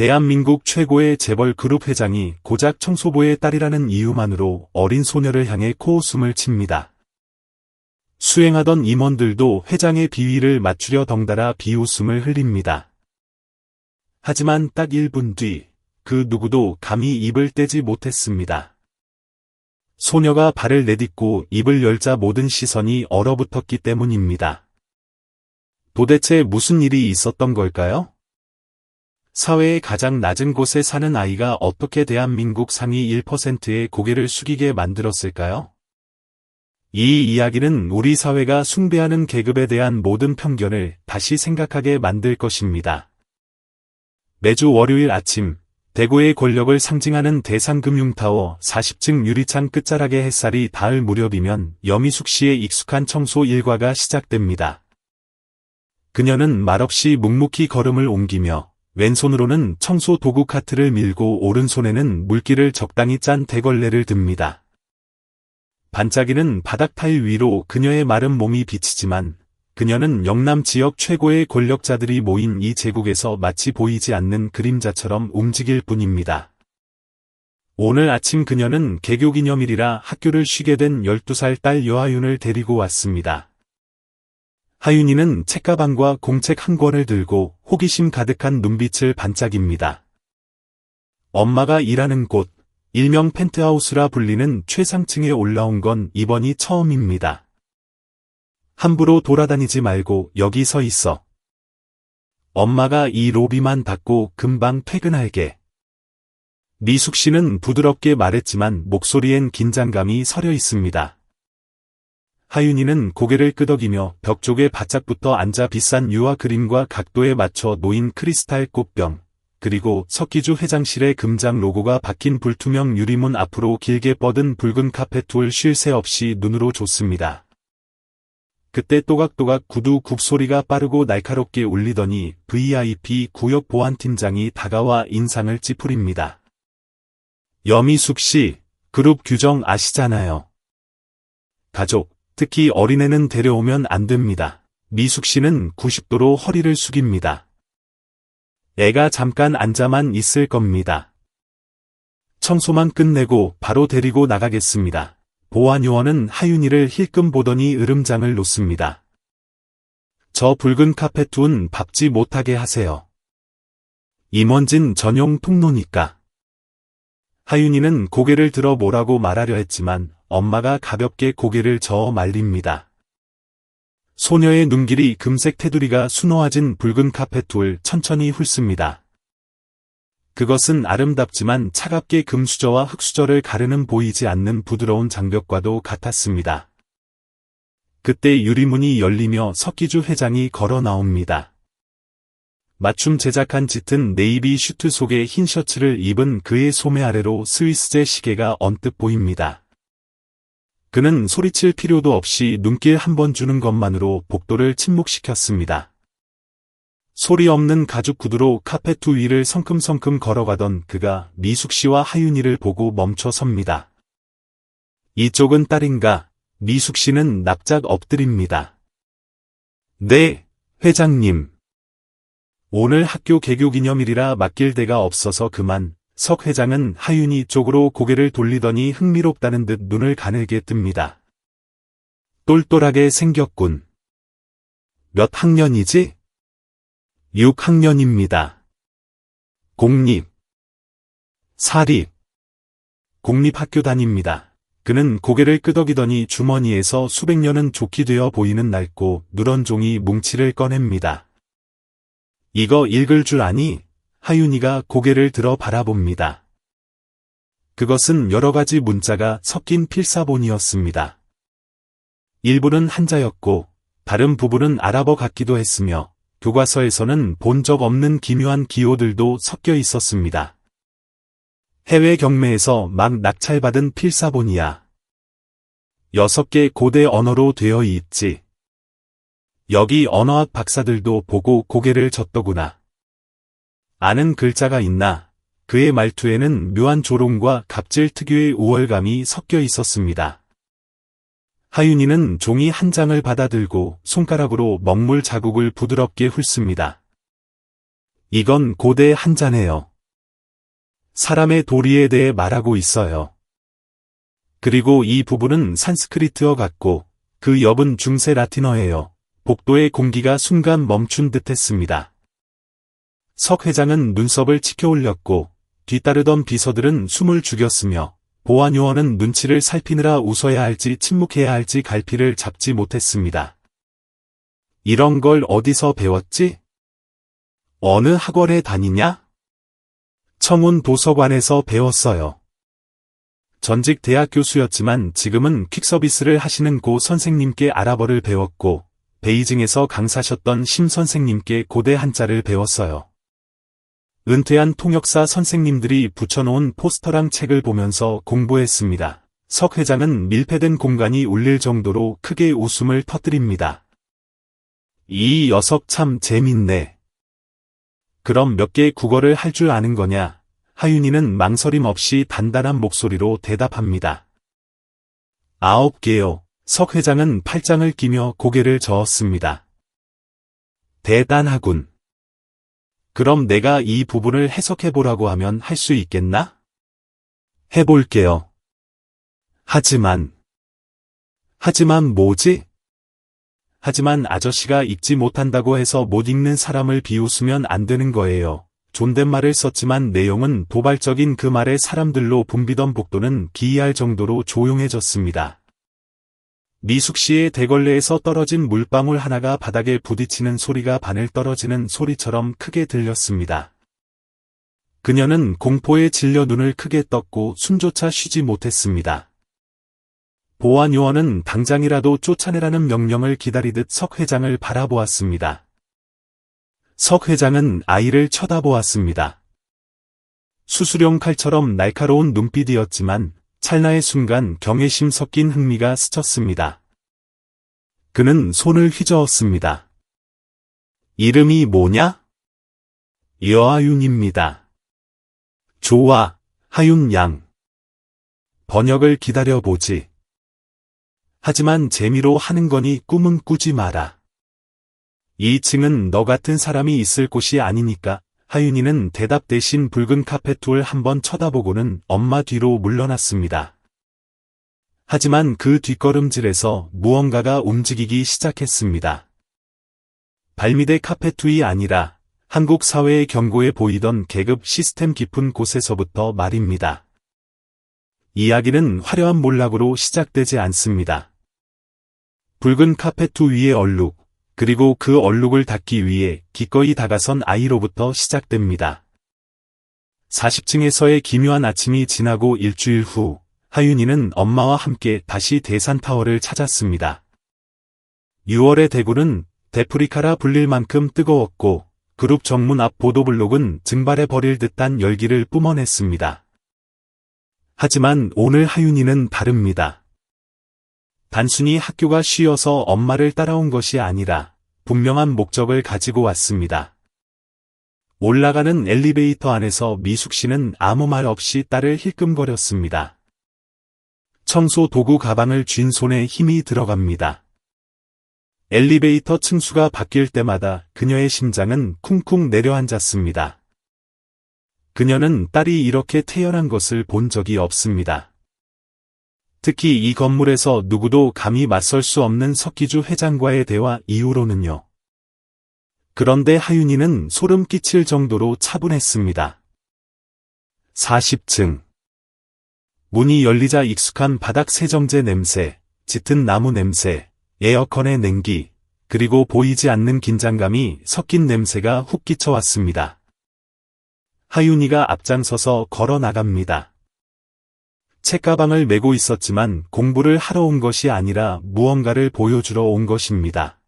대한민국 최고의 재벌 그룹 회장이 고작 청소부의 딸이라는 이유만으로 어린 소녀를 향해 코웃음을 칩니다. 수행하던 임원들도 회장의 비위를 맞추려 덩달아 비웃음을 흘립니다. 하지만 딱 1분 뒤, 그 누구도 감히 입을 떼지 못했습니다. 소녀가 발을 내딛고 입을 열자 모든 시선이 얼어붙었기 때문입니다. 도대체 무슨 일이 있었던 걸까요? 사회의 가장 낮은 곳에 사는 아이가 어떻게 대한민국 상위 1%의 고개를 숙이게 만들었을까요? 이 이야기는 우리 사회가 숭배하는 계급에 대한 모든 편견을 다시 생각하게 만들 것입니다. 매주 월요일 아침, 대구의 권력을 상징하는 대상금융타워 40층 유리창 끝자락에 햇살이 닿을 무렵이면 여미숙 씨의 익숙한 청소 일과가 시작됩니다. 그녀는 말없이 묵묵히 걸음을 옮기며 왼손으로는 청소 도구 카트를 밀고 오른손에는 물기를 적당히 짠 대걸레를 듭니다. 반짝이는 바닥 타일 위로 그녀의 마른 몸이 비치지만 그녀는 영남 지역 최고의 권력자들이 모인 이 제국에서 마치 보이지 않는 그림자처럼 움직일 뿐입니다. 오늘 아침 그녀는 개교기념일이라 학교를 쉬게 된 12살 딸 여하윤을 데리고 왔습니다. 하윤이는 책가방과 공책 한 권을 들고 호기심 가득한 눈빛을 반짝입니다. 엄마가 일하는 곳, 일명 펜트하우스라 불리는 최상층에 올라온 건 이번이 처음입니다. 함부로 돌아다니지 말고 여기 서 있어. 엄마가 이 로비만 닫고 금방 퇴근할게. 미숙 씨는 부드럽게 말했지만 목소리엔 긴장감이 서려 있습니다. 하윤이는 고개를 끄덕이며 벽 쪽에 바짝붙어 앉아 비싼 유화 그림과 각도에 맞춰 놓인 크리스탈 꽃병, 그리고 석기주 회장실의 금장 로고가 박힌 불투명 유리문 앞으로 길게 뻗은 붉은 카펫을 쉴 새 없이 눈으로 줬습니다. 그때 또각또각 구두 굽소리가 빠르고 날카롭게 울리더니 VIP 구역 보안팀장이 다가와 인상을 찌푸립니다. 여미숙 씨, 그룹 규정 아시잖아요. 가족, 특히 어린애는 데려오면 안 됩니다. 미숙 씨는 90도로 허리를 숙입니다. 애가 잠깐 앉아만 있을 겁니다. 청소만 끝내고 바로 데리고 나가겠습니다. 보안요원은 하윤이를 힐끔 보더니 으름장을 놓습니다. 저 붉은 카펫은 밟지 못하게 하세요. 임원진 전용 통로니까. 하윤이는 고개를 들어 뭐라고 말하려 했지만 엄마가 가볍게 고개를 저어 말립니다. 소녀의 눈길이 금색 테두리가 수놓아진 붉은 카펫을 천천히 훑습니다. 그것은 아름답지만 차갑게 금수저와 흙수저를 가르는 보이지 않는 부드러운 장벽과도 같았습니다. 그때 유리문이 열리며 석기주 회장이 걸어 나옵니다. 맞춤 제작한 짙은 네이비 슈트 속에 흰 셔츠를 입은 그의 소매 아래로 스위스제 시계가 언뜻 보입니다. 그는 소리칠 필요도 없이 눈길 한 번 주는 것만으로 복도를 침묵시켰습니다. 소리 없는 가죽 구두로 카펫 위를 성큼성큼 걸어가던 그가 미숙 씨와 하윤이를 보고 멈춰 섭니다. 이쪽은 딸인가? 미숙 씨는 납작 엎드립니다. 네, 회장님. 오늘 학교 개교기념일이라 맡길 데가 없어서 그만. 석 회장은 하윤이 쪽으로 고개를 돌리더니 흥미롭다는 듯 눈을 가늘게 뜹니다. 똘똘하게 생겼군. 몇 학년이지? 6학년입니다. 공립. 사립. 공립학교 다닙니다. 그는 고개를 끄덕이더니 주머니에서 수백 년은 좋게 되어 보이는 낡고 누런 종이 뭉치를 꺼냅니다. 이거 읽을 줄 아니? 하윤이가 고개를 들어 바라봅니다. 그것은 여러 가지 문자가 섞인 필사본이었습니다. 일부는 한자였고 다른 부분은 아랍어 같기도 했으며 교과서에서는 본 적 없는 기묘한 기호들도 섞여 있었습니다. 해외 경매에서 막 낙찰받은 필사본이야. 6개 고대 언어로 되어 있지. 여기 언어학 박사들도 보고 고개를 젓더구나. 아는 글자가 있나? 그의 말투에는 묘한 조롱과 갑질 특유의 우월감이 섞여 있었습니다. 하윤이는 종이 한 장을 받아들고 손가락으로 먹물 자국을 부드럽게 훑습니다. 이건 고대 한자네요. 사람의 도리에 대해 말하고 있어요. 그리고 이 부분은 산스크리트어 같고 그 옆은 중세 라틴어예요. 복도의 공기가 순간 멈춘 듯했습니다. 석 회장은 눈썹을 치켜 올렸고 뒤따르던 비서들은 숨을 죽였으며 보안 요원은 눈치를 살피느라 웃어야 할지 침묵해야 할지 갈피를 잡지 못했습니다. 이런 걸 어디서 배웠지? 어느 학원에 다니냐? 청운 도서관에서 배웠어요. 전직 대학 교수였지만 지금은 퀵서비스를 하시는 고 선생님께 아랍어를 배웠고 베이징에서 강사셨던 심 선생님께 고대 한자를 배웠어요. 은퇴한 통역사 선생님들이 붙여놓은 포스터랑 책을 보면서 공부했습니다. 석 회장은 밀폐된 공간이 울릴 정도로 크게 웃음을 터뜨립니다. 이 녀석 참 재밌네. 그럼 몇 개 국어를 할 줄 아는 거냐? 하윤이는 망설임 없이 단단한 목소리로 대답합니다. 9개요. 석 회장은 팔짱을 끼며 고개를 저었습니다. 대단하군. 그럼 내가 이 부분을 해석해보라고 하면 할 수 있겠나? 해볼게요. 하지만 뭐지? 하지만 아저씨가 읽지 못한다고 해서 못 읽는 사람을 비웃으면 안 되는 거예요. 존댓말을 썼지만 내용은 도발적인 그 말에 사람들로 붐비던 복도는 기이할 정도로 조용해졌습니다. 미숙 씨의 대걸레에서 떨어진 물방울 하나가 바닥에 부딪히는 소리가 바늘 떨어지는 소리처럼 크게 들렸습니다. 그녀는 공포에 질려 눈을 크게 떴고 숨조차 쉬지 못했습니다. 보안 요원은 당장이라도 쫓아내라는 명령을 기다리듯 석 회장을 바라보았습니다. 석 회장은 아이를 쳐다보았습니다. 수술용 칼처럼 날카로운 눈빛이었지만 찰나의 순간 경외심 섞인 흥미가 스쳤습니다. 그는 손을 휘저었습니다. 이름이 뭐냐? 여하윤입니다. 좋아, 하윤 양. 번역을 기다려보지. 하지만 재미로 하는 거니 꿈은 꾸지 마라. 2층은 너 같은 사람이 있을 곳이 아니니까. 하윤이는 대답 대신 붉은 카페트를 한번 쳐다보고는 엄마 뒤로 물러났습니다. 하지만 그 뒷걸음질에서 무언가가 움직이기 시작했습니다. 발밑의 카페트이 아니라 한국 사회의 경고에 보이던 계급 시스템 깊은 곳에서부터 말입니다. 이야기는 화려한 몰락으로 시작되지 않습니다. 붉은 카페트 위의 얼룩, 그리고 그 얼룩을 닦기 위해 기꺼이 다가선 아이로부터 시작됩니다. 40층에서의 기묘한 아침이 지나고 일주일 후, 하윤이는 엄마와 함께 다시 대산타워를 찾았습니다. 6월의 대구는 데프리카라 불릴 만큼 뜨거웠고, 그룹 정문 앞 보도블록은 증발해 버릴 듯한 열기를 뿜어냈습니다. 하지만 오늘 하윤이는 다릅니다. 단순히 학교가 쉬어서 엄마를 따라온 것이 아니라 분명한 목적을 가지고 왔습니다. 올라가는 엘리베이터 안에서 미숙 씨는 아무 말 없이 딸을 힐끔거렸습니다. 청소 도구 가방을 쥔 손에 힘이 들어갑니다. 엘리베이터 층수가 바뀔 때마다 그녀의 심장은 쿵쿵 내려앉았습니다. 그녀는 딸이 이렇게 태연한 것을 본 적이 없습니다. 특히 이 건물에서 누구도 감히 맞설 수 없는 석기주 회장과의 대화 이후로는요. 그런데 하윤이는 소름 끼칠 정도로 차분했습니다. 40층. 문이 열리자 익숙한 바닥 세정제 냄새, 짙은 나무 냄새, 에어컨의 냉기, 그리고 보이지 않는 긴장감이 섞인 냄새가 훅 끼쳐왔습니다. 하윤이가 앞장서서 걸어 나갑니다. 책가방을 메고 있었지만 공부를 하러 온 것이 아니라 무언가를 보여주러 온 것입니다.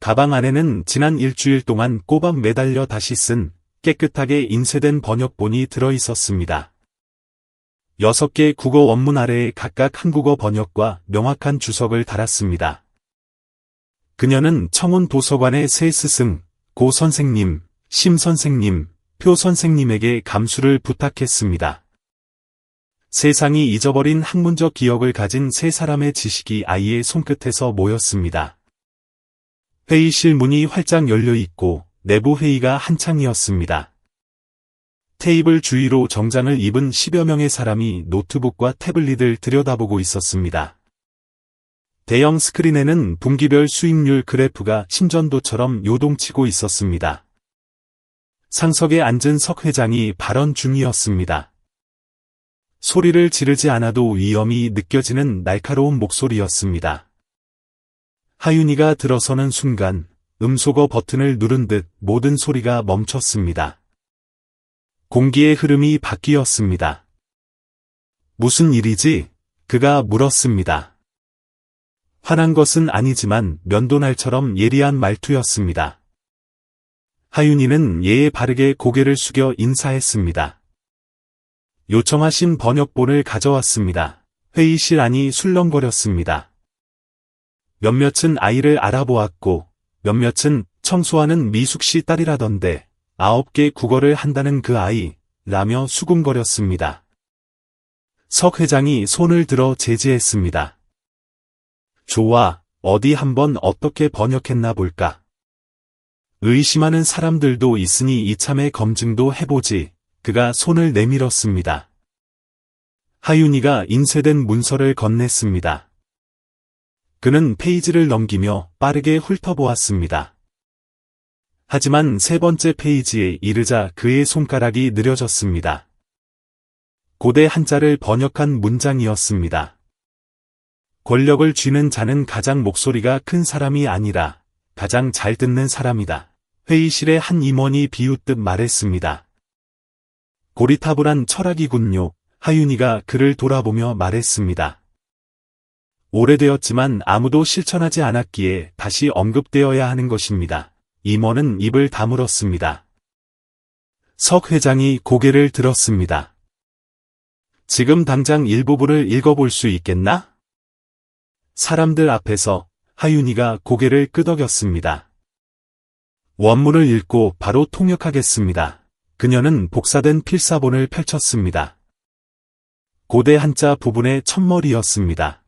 가방 안에는 지난 일주일 동안 꼬박 매달려 다시 쓴 깨끗하게 인쇄된 번역본이 들어 있었습니다. 6개 국어 원문 아래에 각각 한국어 번역과 명확한 주석을 달았습니다. 그녀는 청운 도서관의 새 스승, 고 선생님, 심 선생님, 표 선생님에게 감수를 부탁했습니다. 세상이 잊어버린 학문적 기억을 가진 세 사람의 지식이 아이의 손끝에서 모였습니다. 회의실 문이 활짝 열려 있고 내부 회의가 한창이었습니다. 테이블 주위로 정장을 입은 10여 명의 사람이 노트북과 태블릿을 들여다보고 있었습니다. 대형 스크린에는 분기별 수익률 그래프가 심전도처럼 요동치고 있었습니다. 상석에 앉은 석 회장이 발언 중이었습니다. 소리를 지르지 않아도 위험이 느껴지는 날카로운 목소리였습니다. 하윤이가 들어서는 순간 음소거 버튼을 누른 듯 모든 소리가 멈췄습니다. 공기의 흐름이 바뀌었습니다. 무슨 일이지? 그가 물었습니다. 화난 것은 아니지만 면도날처럼 예리한 말투였습니다. 하윤이는 예의 바르게 고개를 숙여 인사했습니다. 요청하신 번역본을 가져왔습니다. 회의실 안이 술렁거렸습니다. 몇몇은 아이를 알아보았고 몇몇은 청소하는 미숙씨 딸이라던데 9개 국어를 한다는 그 아이 라며 수군거렸습니다. 석 회장이 손을 들어 제지했습니다. 좋아, 어디 한번 어떻게 번역했나 볼까. 의심하는 사람들도 있으니 이참에 검증도 해보지. 그가 손을 내밀었습니다. 하윤이가 인쇄된 문서를 건넸습니다. 그는 페이지를 넘기며 빠르게 훑어보았습니다. 하지만 세 번째 페이지에 이르자 그의 손가락이 느려졌습니다. 고대 한자를 번역한 문장이었습니다. 권력을 쥐는 자는 가장 목소리가 큰 사람이 아니라 가장 잘 듣는 사람이다. 회의실의 한 임원이 비웃듯 말했습니다. 고리타분한 철학이군요. 하윤이가 그를 돌아보며 말했습니다. 오래되었지만 아무도 실천하지 않았기에 다시 언급되어야 하는 것입니다. 임원은 입을 다물었습니다. 석 회장이 고개를 들었습니다. 지금 당장 일부분을 읽어볼 수 있겠나? 사람들 앞에서 하윤이가 고개를 끄덕였습니다. 원문을 읽고 바로 통역하겠습니다. 그녀는 복사된 필사본을 펼쳤습니다. 고대 한자 부분의 첫머리였습니다.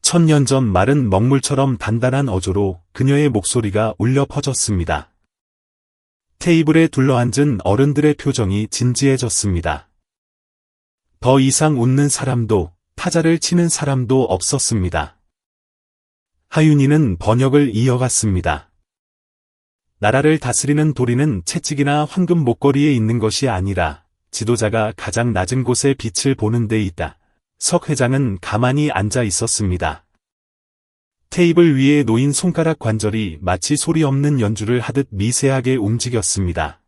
1000년 전 마른 먹물처럼 단단한 어조로 그녀의 목소리가 울려 퍼졌습니다. 테이블에 둘러앉은 어른들의 표정이 진지해졌습니다. 더 이상 웃는 사람도 타자를 치는 사람도 없었습니다. 하윤이는 번역을 이어갔습니다. 나라를 다스리는 도리는 채찍이나 황금 목걸이에 있는 것이 아니라 지도자가 가장 낮은 곳에 빛을 보는 데 있다. 석 회장은 가만히 앉아 있었습니다. 테이블 위에 놓인 손가락 관절이 마치 소리 없는 연주를 하듯 미세하게 움직였습니다.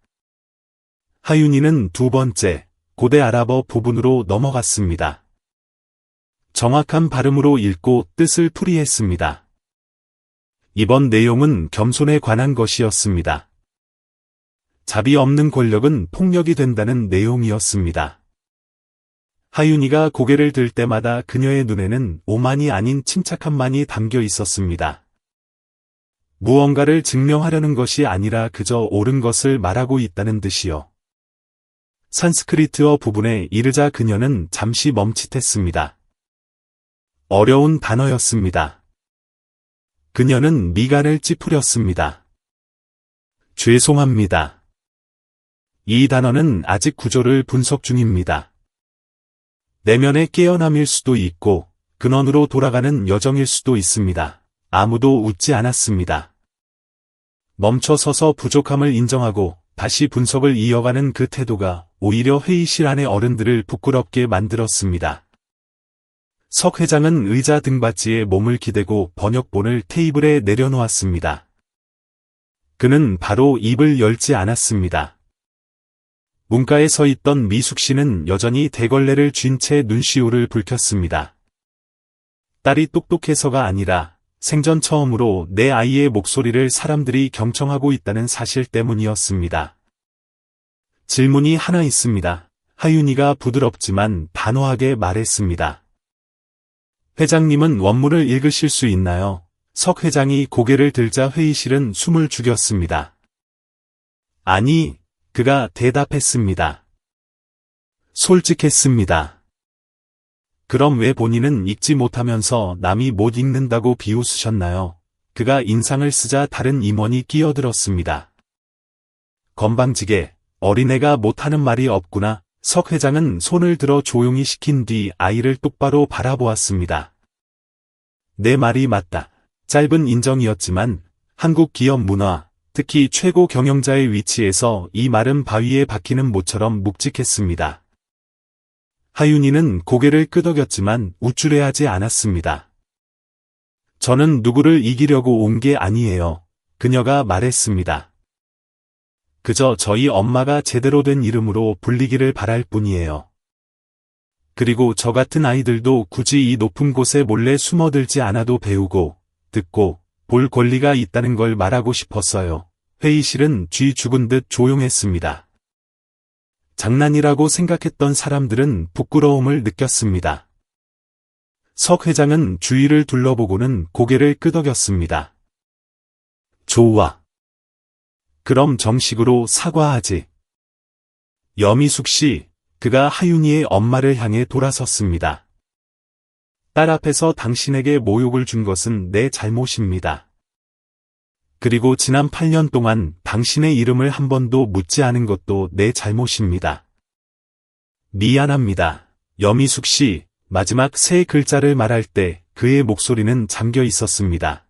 하윤이는 두 번째, 고대 아랍어 부분으로 넘어갔습니다. 정확한 발음으로 읽고 뜻을 풀이했습니다. 이번 내용은 겸손에 관한 것이었습니다. 자비 없는 권력은 폭력이 된다는 내용이었습니다. 하윤이가 고개를 들 때마다 그녀의 눈에는 오만이 아닌 침착함만이 담겨 있었습니다. 무언가를 증명하려는 것이 아니라 그저 옳은 것을 말하고 있다는 듯이요. 산스크리트어 부분에 이르자 그녀는 잠시 멈칫했습니다. 어려운 단어였습니다. 그녀는 미간을 찌푸렸습니다. 죄송합니다. 이 단어는 아직 구조를 분석 중입니다. 내면의 깨어남일 수도 있고 근원으로 돌아가는 여정일 수도 있습니다. 아무도 웃지 않았습니다. 멈춰 서서 부족함을 인정하고 다시 분석을 이어가는 그 태도가 오히려 회의실 안의 어른들을 부끄럽게 만들었습니다. 석 회장은 의자 등받이에 몸을 기대고 번역본을 테이블에 내려놓았습니다. 그는 바로 입을 열지 않았습니다. 문가에 서 있던 미숙 씨는 여전히 대걸레를 쥔 채 눈시울을 붉혔습니다. 딸이 똑똑해서가 아니라 생전 처음으로 내 아이의 목소리를 사람들이 경청하고 있다는 사실 때문이었습니다. 질문이 하나 있습니다. 하윤이가 부드럽지만 단호하게 말했습니다. 회장님은 원문을 읽으실 수 있나요? 석 회장이 고개를 들자 회의실은 숨을 죽였습니다. 아니, 그가 대답했습니다. 솔직했습니다. 그럼 왜 본인은 읽지 못하면서 남이 못 읽는다고 비웃으셨나요? 그가 인상을 쓰자 다른 임원이 끼어들었습니다. 건방지게 어린애가 못하는 말이 없구나. 석 회장은 손을 들어 조용히 시킨 뒤 아이를 똑바로 바라보았습니다. 내 말이 맞다. 짧은 인정이었지만 한국 기업 문화, 특히 최고 경영자의 위치에서 이 말은 바위에 박히는 못처럼 묵직했습니다. 하윤이는 고개를 끄덕였지만 우쭐해하지 않았습니다. 저는 누구를 이기려고 온 게 아니에요. 그녀가 말했습니다. 그저 저희 엄마가 제대로 된 이름으로 불리기를 바랄 뿐이에요. 그리고 저 같은 아이들도 굳이 이 높은 곳에 몰래 숨어들지 않아도 배우고, 듣고, 볼 권리가 있다는 걸 말하고 싶었어요. 회의실은 쥐 죽은 듯 조용했습니다. 장난이라고 생각했던 사람들은 부끄러움을 느꼈습니다. 석 회장은 주위를 둘러보고는 고개를 끄덕였습니다. 좋아. 그럼 정식으로 사과하지. 여미숙 씨, 그가 하윤이의 엄마를 향해 돌아섰습니다. 딸 앞에서 당신에게 모욕을 준 것은 내 잘못입니다. 그리고 지난 8년 동안 당신의 이름을 한 번도 묻지 않은 것도 내 잘못입니다. 미안합니다. 여미숙 씨, 마지막 세 글자를 말할 때 그의 목소리는 잠겨 있었습니다.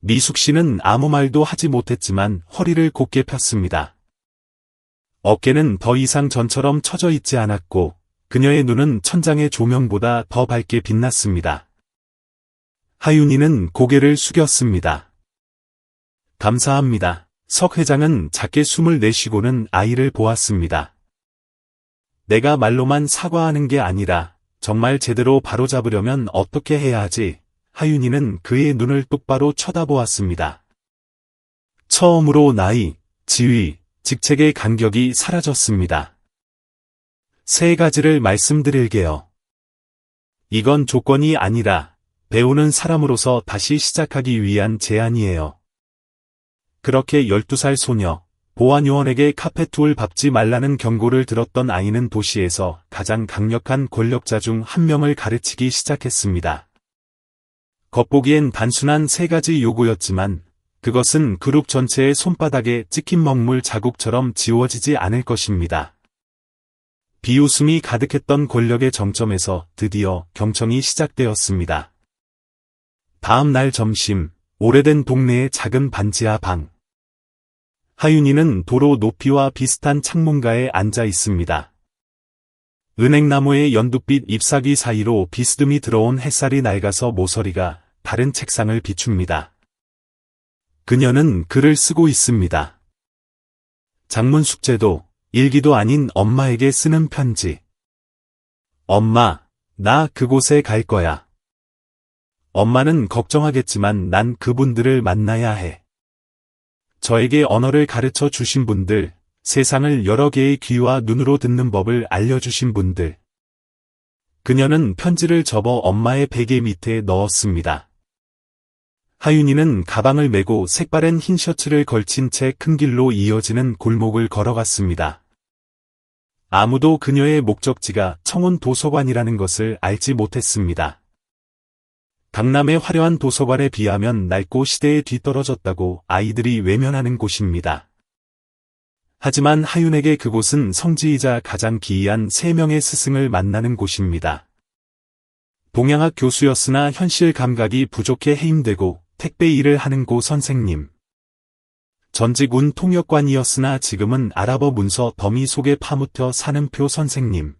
미숙 씨는 아무 말도 하지 못했지만 허리를 곧게 폈습니다. 어깨는 더 이상 전처럼 처져 있지 않았고 그녀의 눈은 천장의 조명보다 더 밝게 빛났습니다. 하윤이는 고개를 숙였습니다. 감사합니다. 석 회장은 작게 숨을 내쉬고는 아이를 보았습니다. 내가 말로만 사과하는 게 아니라 정말 제대로 바로잡으려면 어떻게 해야 하지? 하윤이는 그의 눈을 똑바로 쳐다보았습니다. 처음으로 나이, 지위, 직책의 간격이 사라졌습니다. 세 가지를 말씀드릴게요. 이건 조건이 아니라 배우는 사람으로서 다시 시작하기 위한 제안이에요. 그렇게 12살 소녀, 보안요원에게 카페투를 밟지 말라는 경고를 들었던 아이는 도시에서 가장 강력한 권력자 중 한 명을 가르치기 시작했습니다. 겉보기엔 단순한 세 가지 요구였지만 그것은 그룹 전체의 손바닥에 찍힌 먹물 자국처럼 지워지지 않을 것입니다. 비웃음이 가득했던 권력의 정점에서 드디어 경청이 시작되었습니다. 다음 날 점심, 오래된 동네의 작은 반지하 방. 하윤이는 도로 높이와 비슷한 창문가에 앉아 있습니다. 은행나무의 연두빛 잎사귀 사이로 비스듬히 들어온 햇살이 낡아서 모서리가 다른 책상을 비춥니다. 그녀는 글을 쓰고 있습니다. 장문 숙제도, 일기도 아닌 엄마에게 쓰는 편지. 엄마, 나 그곳에 갈 거야. 엄마는 걱정하겠지만 난 그분들을 만나야 해. 저에게 언어를 가르쳐 주신 분들, 세상을 여러 개의 귀와 눈으로 듣는 법을 알려주신 분들. 그녀는 편지를 접어 엄마의 베개 밑에 넣었습니다. 하윤이는 가방을 메고 색바랜 흰 셔츠를 걸친 채 큰 길로 이어지는 골목을 걸어갔습니다. 아무도 그녀의 목적지가 청운 도서관이라는 것을 알지 못했습니다. 강남의 화려한 도서관에 비하면 낡고 시대에 뒤떨어졌다고 아이들이 외면하는 곳입니다. 하지만 하윤에게 그곳은 성지이자 가장 기이한 3명의 스승을 만나는 곳입니다. 동양학 교수였으나 현실 감각이 부족해 해임되고 택배 일을 하는 고 선생님. 전직 운 통역관이었으나 지금은 아랍어 문서 더미 속에 파묻혀 사는 표 선생님.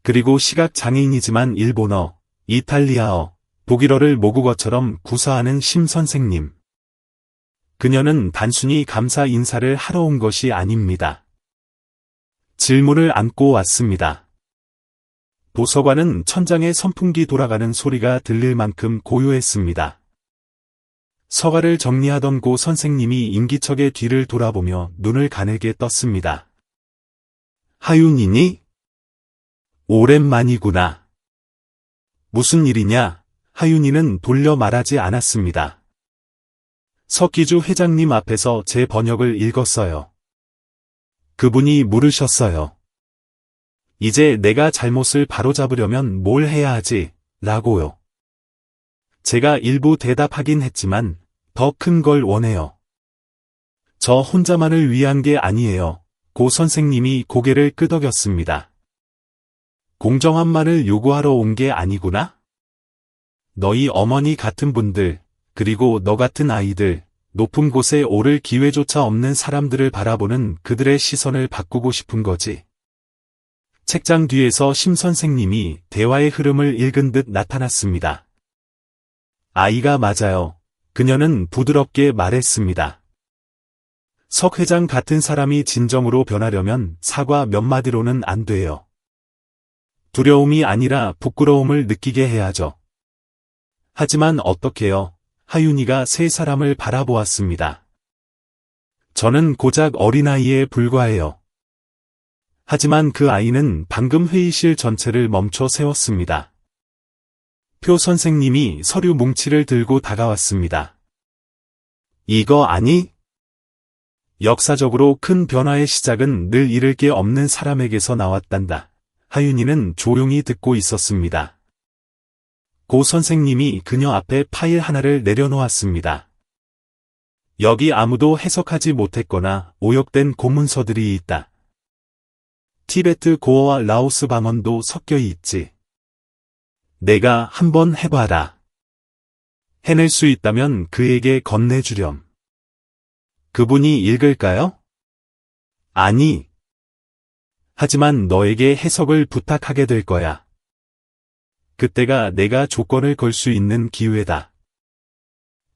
그리고 시각장애인이지만 일본어, 이탈리아어, 독일어를 모국어처럼 구사하는 심 선생님. 그녀는 단순히 감사 인사를 하러 온 것이 아닙니다. 질문을 안고 왔습니다. 도서관은 천장에 선풍기 돌아가는 소리가 들릴 만큼 고요했습니다. 서가를 정리하던 고 선생님이 인기척의 뒤를 돌아보며 눈을 가늘게 떴습니다. 하윤이니? 오랜만이구나. 무슨 일이냐? 하윤이는 돌려 말하지 않았습니다. 석기주 회장님 앞에서 제 번역을 읽었어요. 그분이 물으셨어요. 이제 내가 잘못을 바로잡으려면 뭘 해야 하지? 라고요. 제가 일부 대답하긴 했지만 더 큰 걸 원해요. 저 혼자만을 위한 게 아니에요. 고 선생님이 고개를 끄덕였습니다. 공정함만을 요구하러 온 게 아니구나? 너희 어머니 같은 분들, 그리고 너 같은 아이들, 높은 곳에 오를 기회조차 없는 사람들을 바라보는 그들의 시선을 바꾸고 싶은 거지. 책장 뒤에서 심 선생님이 대화의 흐름을 읽은 듯 나타났습니다. 아이가 맞아요. 그녀는 부드럽게 말했습니다. 석 회장 같은 사람이 진정으로 변하려면 사과 몇 마디로는 안 돼요. 두려움이 아니라 부끄러움을 느끼게 해야죠. 하지만 어떡해요? 하윤이가 세 사람을 바라보았습니다. 저는 고작 어린아이에 불과해요. 하지만 그 아이는 방금 회의실 전체를 멈춰 세웠습니다. 표 선생님이 서류 뭉치를 들고 다가왔습니다. 이거 아니? 역사적으로 큰 변화의 시작은 늘 잃을 게 없는 사람에게서 나왔단다. 하윤이는 조용히 듣고 있었습니다. 고 선생님이 그녀 앞에 파일 하나를 내려놓았습니다. 여기 아무도 해석하지 못했거나 오역된 고문서들이 있다. 티베트 고어와 라오스 방언도 섞여 있지. 내가 한번 해봐라. 해낼 수 있다면 그에게 건네주렴. 그분이 읽을까요? 아니. 하지만 너에게 해석을 부탁하게 될 거야. 그때가 내가 조건을 걸 수 있는 기회다.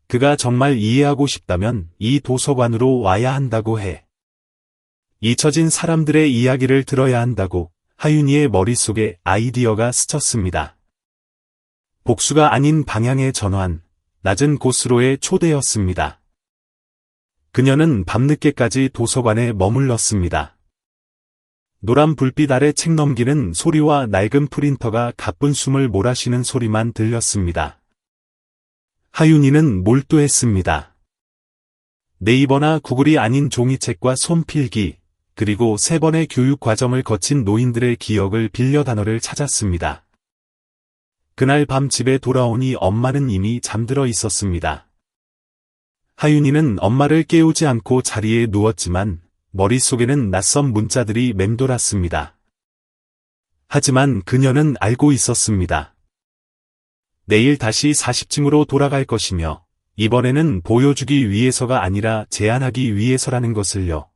그가 정말 이해하고 싶다면 이 도서관으로 와야 한다고 해. 잊혀진 사람들의 이야기를 들어야 한다고. 하윤이의 머릿속에 아이디어가 스쳤습니다. 복수가 아닌 방향의 전환, 낮은 곳으로의 초대였습니다. 그녀는 밤늦게까지 도서관에 머물렀습니다. 노란 불빛 아래 책 넘기는 소리와 낡은 프린터가 가쁜 숨을 몰아쉬는 소리만 들렸습니다. 하윤이는 몰두했습니다. 네이버나 구글이 아닌 종이책과 손필기, 그리고 3번의 교육 과정을 거친 노인들의 기억을 빌려 단어를 찾았습니다. 그날 밤 집에 돌아오니 엄마는 이미 잠들어 있었습니다. 하윤이는 엄마를 깨우지 않고 자리에 누웠지만 머릿속에는 낯선 문자들이 맴돌았습니다. 하지만 그녀는 알고 있었습니다. 내일 다시 40층으로 돌아갈 것이며 이번에는 보여주기 위해서가 아니라 제안하기 위해서라는 것을요.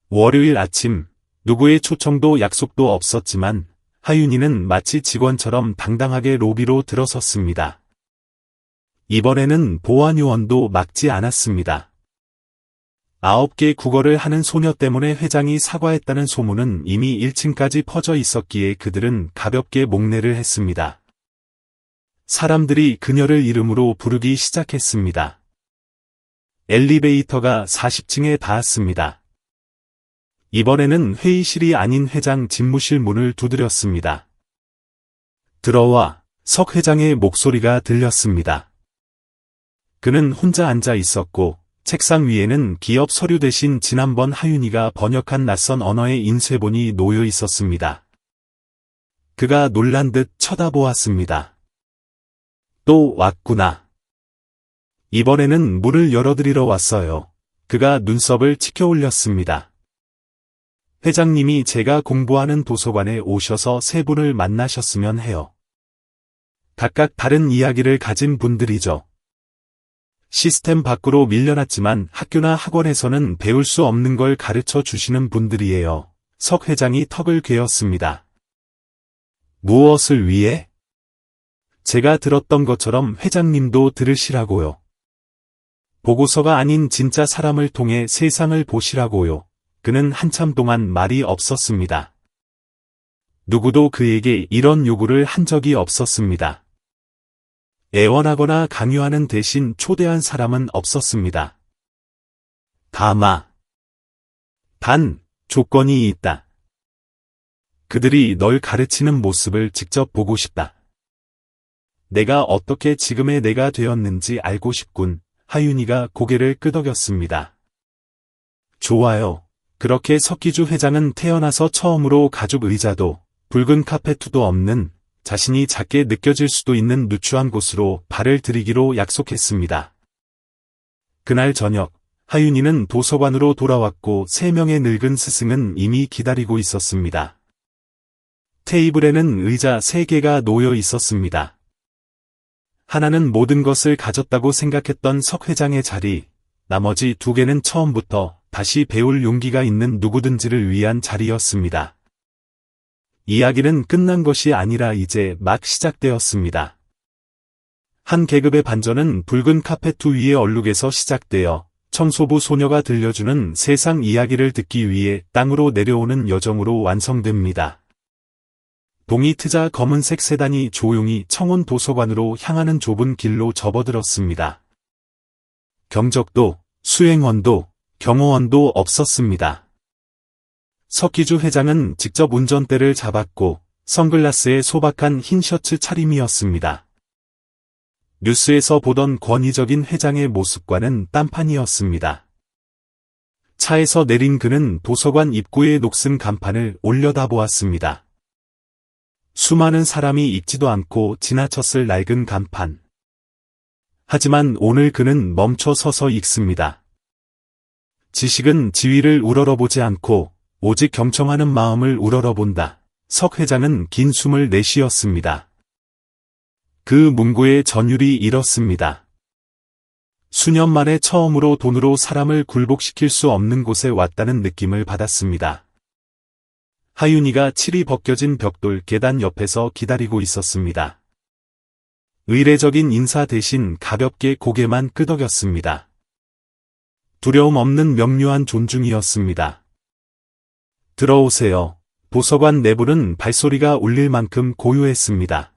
월요일 아침, 누구의 초청도 약속도 없었지만 하윤이는 마치 직원처럼 당당하게 로비로 들어섰습니다. 이번에는 보안요원도 막지 않았습니다. 9개 국어를 하는 소녀 때문에 회장이 사과했다는 소문은 이미 1층까지 퍼져 있었기에 그들은 가볍게 목례를 했습니다. 사람들이 그녀를 이름으로 부르기 시작했습니다. 엘리베이터가 40층에 닿았습니다. 이번에는 회의실이 아닌 회장 집무실 문을 두드렸습니다. 들어와. 석 회장의 목소리가 들렸습니다. 그는 혼자 앉아 있었고 책상 위에는 기업 서류 대신 지난번 하윤이가 번역한 낯선 언어의 인쇄본이 놓여 있었습니다. 그가 놀란 듯 쳐다보았습니다. 또 왔구나. 이번에는 문을 열어드리러 왔어요. 그가 눈썹을 치켜 올렸습니다. 회장님이 제가 공부하는 도서관에 오셔서 3분을 만나셨으면 해요. 각각 다른 이야기를 가진 분들이죠. 시스템 밖으로 밀려났지만 학교나 학원에서는 배울 수 없는 걸 가르쳐 주시는 분들이에요. 석 회장이 턱을 괴었습니다. 무엇을 위해? 제가 들었던 것처럼 회장님도 들으시라고요. 보고서가 아닌 진짜 사람을 통해 세상을 보시라고요. 그는 한참 동안 말이 없었습니다. 누구도 그에게 이런 요구를 한 적이 없었습니다. 애원하거나 강요하는 대신 초대한 사람은 없었습니다. 단, 조건이 있다. 그들이 널 가르치는 모습을 직접 보고 싶다. 내가 어떻게 지금의 내가 되었는지 알고 싶군. 하윤이가 고개를 끄덕였습니다. 좋아요. 그렇게 석기주 회장은 태어나서 처음으로 가죽 의자도 붉은 카페트도 없는 자신이 작게 느껴질 수도 있는 누추한 곳으로 발을 들이기로 약속했습니다. 그날 저녁 하윤이는 도서관으로 돌아왔고 3명의 늙은 스승은 이미 기다리고 있었습니다. 테이블에는 의자 3개가 놓여 있었습니다. 하나는 모든 것을 가졌다고 생각했던 석 회장의 자리, 나머지 2개는 처음부터 다시 배울 용기가 있는 누구든지를 위한 자리였습니다. 이야기는 끝난 것이 아니라 이제 막 시작되었습니다. 한 계급의 반전은 붉은 카페트 위의 얼룩에서 시작되어 청소부 소녀가 들려주는 세상 이야기를 듣기 위해 땅으로 내려오는 여정으로 완성됩니다. 동이 트자 검은색 세단이 조용히 청원 도서관으로 향하는 좁은 길로 접어들었습니다. 경적도, 수행원도, 경호원도 없었습니다. 석기주 회장은 직접 운전대를 잡았고 선글라스에 소박한 흰 셔츠 차림이었습니다. 뉴스에서 보던 권위적인 회장의 모습과는 딴판이었습니다. 차에서 내린 그는 도서관 입구의 녹슨 간판을 올려다보았습니다. 수많은 사람이 읽지도 않고 지나쳤을 낡은 간판. 하지만 오늘 그는 멈춰 서서 읽습니다. 지식은 지위를 우러러보지 않고 오직 경청하는 마음을 우러러본다. 석 회장은 긴 숨을 내쉬었습니다. 그 문구의 전율이 이렇습니다. 수년 만에 처음으로 돈으로 사람을 굴복시킬 수 없는 곳에 왔다는 느낌을 받았습니다. 하윤이가 칠이 벗겨진 벽돌 계단 옆에서 기다리고 있었습니다. 의례적인 인사 대신 가볍게 고개만 끄덕였습니다. 두려움 없는 명료한 존중이었습니다. 들어오세요. 도서관 내부는 발소리가 울릴 만큼 고요했습니다.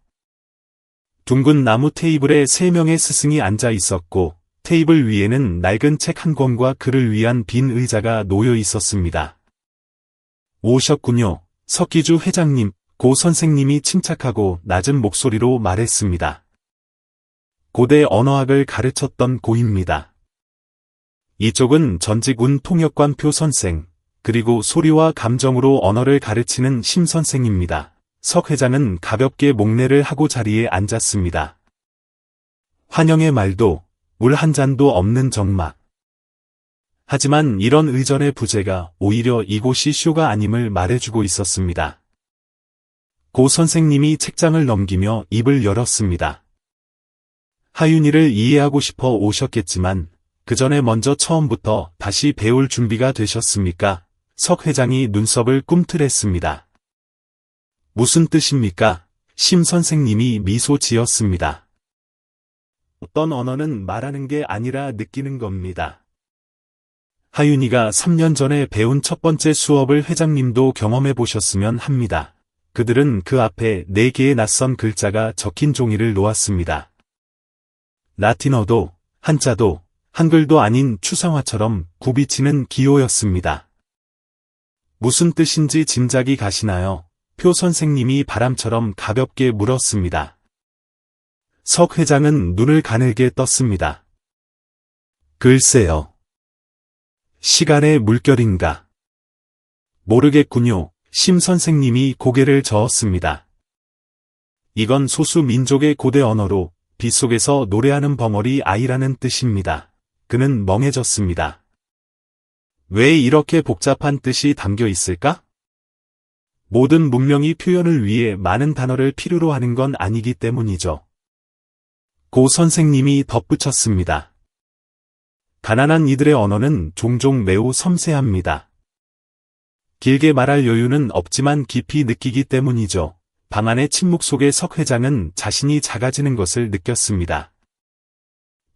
둥근 나무 테이블에 3명의 스승이 앉아 있었고 테이블 위에는 낡은 책 한 권과 그를 위한 빈 의자가 놓여 있었습니다. 오셨군요. 석기주 회장님, 고 선생님이 침착하고 낮은 목소리로 말했습니다. 고대 언어학을 가르쳤던 고입니다. 이쪽은 전직 운통역관 표 선생, 그리고 소리와 감정으로 언어를 가르치는 심 선생입니다. 석 회장은 가볍게 목례를 하고 자리에 앉았습니다. 환영의 말도, 물 한 잔도 없는 정막. 하지만 이런 의전의 부재가 오히려 이곳이 쇼가 아님을 말해주고 있었습니다. 고 선생님이 책장을 넘기며 입을 열었습니다. 하윤이를 이해하고 싶어 오셨겠지만 그 전에 먼저 처음부터 다시 배울 준비가 되셨습니까? 석 회장이 눈썹을 꿈틀했습니다. 무슨 뜻입니까? 심 선생님이 미소 지었습니다. 어떤 언어는 말하는 게 아니라 느끼는 겁니다. 하윤이가 3년 전에 배운 첫 번째 수업을 회장님도 경험해 보셨으면 합니다. 그들은 그 앞에 4개의 낯선 글자가 적힌 종이를 놓았습니다. 라틴어도, 한자도, 한글도 아닌 추상화처럼 굽이치는 기호였습니다. 무슨 뜻인지 짐작이 가시나요? 표 선생님이 바람처럼 가볍게 물었습니다. 석 회장은 눈을 가늘게 떴습니다. 글쎄요. 시간의 물결인가? 모르겠군요. 심 선생님이 고개를 저었습니다. 이건 소수 민족의 고대 언어로 빗속에서 노래하는 벙어리 아이라는 뜻입니다. 그는 멍해졌습니다. 왜 이렇게 복잡한 뜻이 담겨 있을까? 모든 문명이 표현을 위해 많은 단어를 필요로 하는 건 아니기 때문이죠. 고 선생님이 덧붙였습니다. 가난한 이들의 언어는 종종 매우 섬세합니다. 길게 말할 여유는 없지만 깊이 느끼기 때문이죠. 방 안의 침묵 속에 석 회장은 자신이 작아지는 것을 느꼈습니다.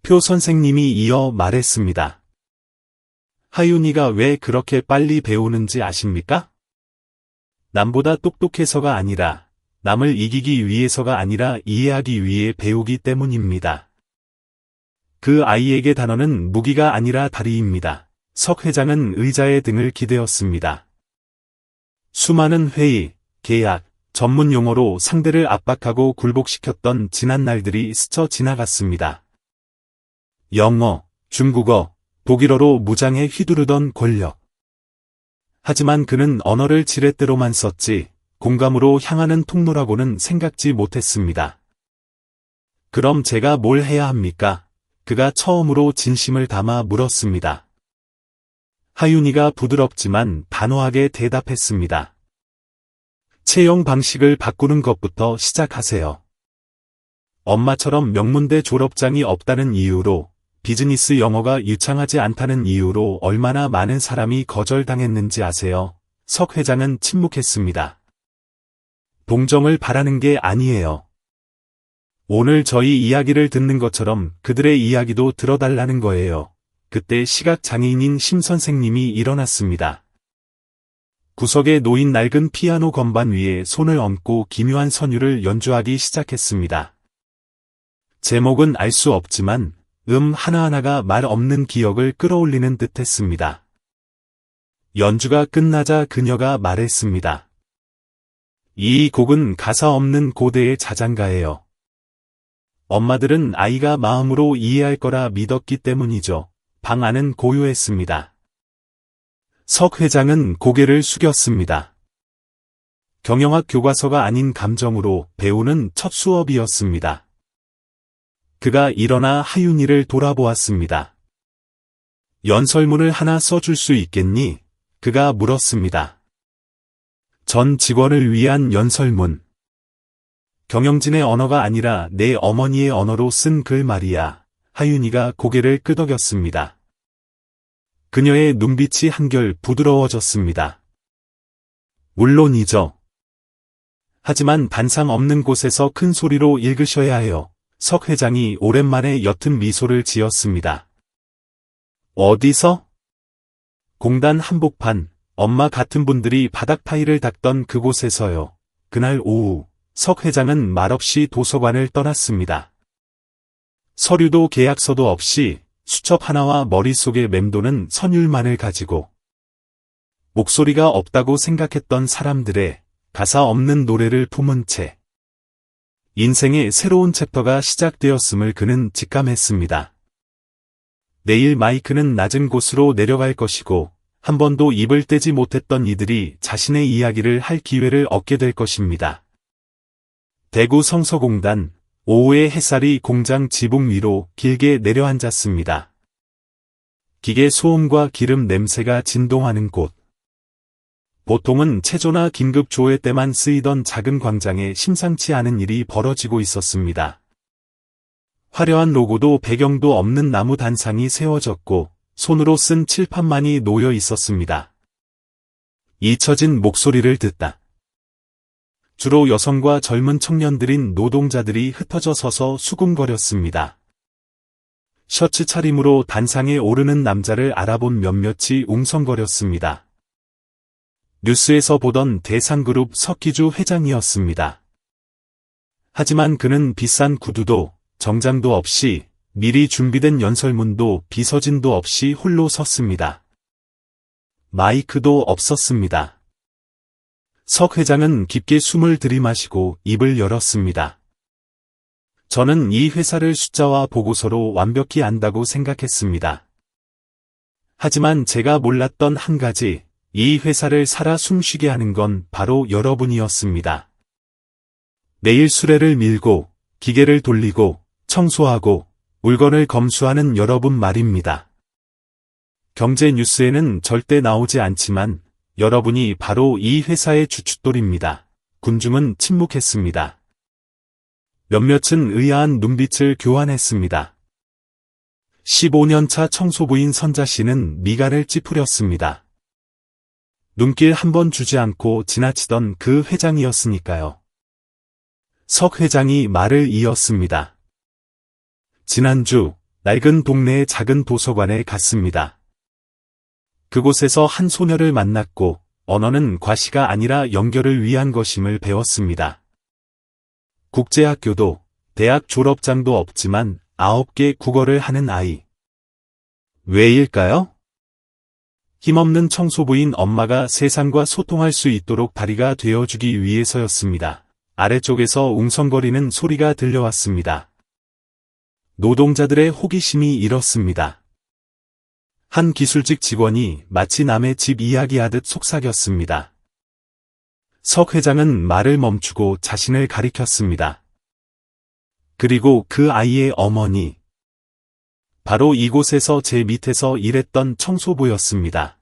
표 선생님이 이어 말했습니다. 하윤이가 왜 그렇게 빨리 배우는지 아십니까? 남보다 똑똑해서가 아니라, 남을 이기기 위해서가 아니라 이해하기 위해 배우기 때문입니다. 그 아이에게 단어는 무기가 아니라 다리입니다. 석 회장은 의자에 등을 기대었습니다. 수많은 회의, 계약, 전문 용어로 상대를 압박하고 굴복시켰던 지난 날들이 스쳐 지나갔습니다. 영어, 중국어, 독일어로 무장에 휘두르던 권력. 하지만 그는 언어를 지렛대로만 썼지 공감으로 향하는 통로라고는 생각지 못했습니다. 그럼 제가 뭘 해야 합니까? 그가 처음으로 진심을 담아 물었습니다. 하윤이가 부드럽지만 단호하게 대답했습니다. 채용 방식을 바꾸는 것부터 시작하세요. 엄마처럼 명문대 졸업장이 없다는 이유로, 비즈니스 영어가 유창하지 않다는 이유로 얼마나 많은 사람이 거절당했는지 아세요? 석 회장은 침묵했습니다. 동정을 바라는 게 아니에요. 오늘 저희 이야기를 듣는 것처럼 그들의 이야기도 들어달라는 거예요. 그때 시각장애인인 심 선생님이 일어났습니다. 구석에 놓인 낡은 피아노 건반 위에 손을 얹고 기묘한 선율을 연주하기 시작했습니다. 제목은 알 수 없지만 하나하나가 말 없는 기억을 끌어올리는 듯했습니다. 연주가 끝나자 그녀가 말했습니다. 이 곡은 가사 없는 고대의 자장가예요. 엄마들은 아이가 마음으로 이해할 거라 믿었기 때문이죠. 방 안은 고요했습니다. 석 회장은 고개를 숙였습니다. 경영학 교과서가 아닌 감정으로 배우는 첫 수업이었습니다. 그가 일어나 하윤이를 돌아보았습니다. 연설문을 하나 써줄 수 있겠니? 그가 물었습니다. 전 직원을 위한 연설문. 경영진의 언어가 아니라 내 어머니의 언어로 쓴 글 말이야. 하윤이가 고개를 끄덕였습니다. 그녀의 눈빛이 한결 부드러워졌습니다. 물론이죠. 하지만 반상 없는 곳에서 큰 소리로 읽으셔야 해요. 석 회장이 오랜만에 옅은 미소를 지었습니다. 어디서? 공단 한복판, 엄마 같은 분들이 바닥 타일을 닦던 그곳에서요. 그날 오후, 석 회장은 말없이 도서관을 떠났습니다. 서류도 계약서도 없이 수첩 하나와 머릿속에 맴도는 선율만을 가지고 목소리가 없다고 생각했던 사람들의 가사 없는 노래를 품은 채 인생의 새로운 챕터가 시작되었음을 그는 직감했습니다. 내일 마이크는 낮은 곳으로 내려갈 것이고 한 번도 입을 떼지 못했던 이들이 자신의 이야기를 할 기회를 얻게 될 것입니다. 대구 성서공단, 오후의 햇살이 공장 지붕 위로 길게 내려앉았습니다. 기계 소음과 기름 냄새가 진동하는 곳. 보통은 체조나 긴급 조회 때만 쓰이던 작은 광장에 심상치 않은 일이 벌어지고 있었습니다. 화려한 로고도 배경도 없는 나무 단상이 세워졌고 손으로 쓴 칠판만이 놓여 있었습니다. 잊혀진 목소리를 듣다. 주로 여성과 젊은 청년들인 노동자들이 흩어져 서서 수군거렸습니다. 셔츠 차림으로 단상에 오르는 남자를 알아본 몇몇이 웅성거렸습니다. 뉴스에서 보던 대상그룹 석기주 회장이었습니다. 하지만 그는 비싼 구두도 정장도 없이 미리 준비된 연설문도 비서진도 없이 홀로 섰습니다. 마이크도 없었습니다. 석 회장은 깊게 숨을 들이마시고 입을 열었습니다. 저는 이 회사를 숫자와 보고서로 완벽히 안다고 생각했습니다. 하지만 제가 몰랐던 한 가지, 이 회사를 살아 숨쉬게 하는 건 바로 여러분이었습니다. 매일 수레를 밀고, 기계를 돌리고, 청소하고, 물건을 검수하는 여러분 말입니다. 경제 뉴스에는 절대 나오지 않지만, 여러분이 바로 이 회사의 주춧돌입니다. 군중은 침묵했습니다. 몇몇은 의아한 눈빛을 교환했습니다. 15년차 청소부인 선자 씨는 미간을 찌푸렸습니다. 눈길 한 번 주지 않고 지나치던 그 회장이었으니까요. 석 회장이 말을 이었습니다. 지난주 낡은 동네의 작은 도서관에 갔습니다. 그곳에서 한 소녀를 만났고 언어는 과시가 아니라 연결을 위한 것임을 배웠습니다. 국제학교도 대학 졸업장도 없지만 9개 국어를 하는 아이. 왜일까요? 힘없는 청소부인 엄마가 세상과 소통할 수 있도록 다리가 되어주기 위해서였습니다. 아래쪽에서 웅성거리는 소리가 들려왔습니다. 노동자들의 호기심이 일었습니다. 한 기술직 직원이 마치 남의 집 이야기하듯 속삭였습니다. 석 회장은 말을 멈추고 자신을 가리켰습니다. 그리고 그 아이의 어머니. 바로 이곳에서 제 밑에서 일했던 청소부였습니다.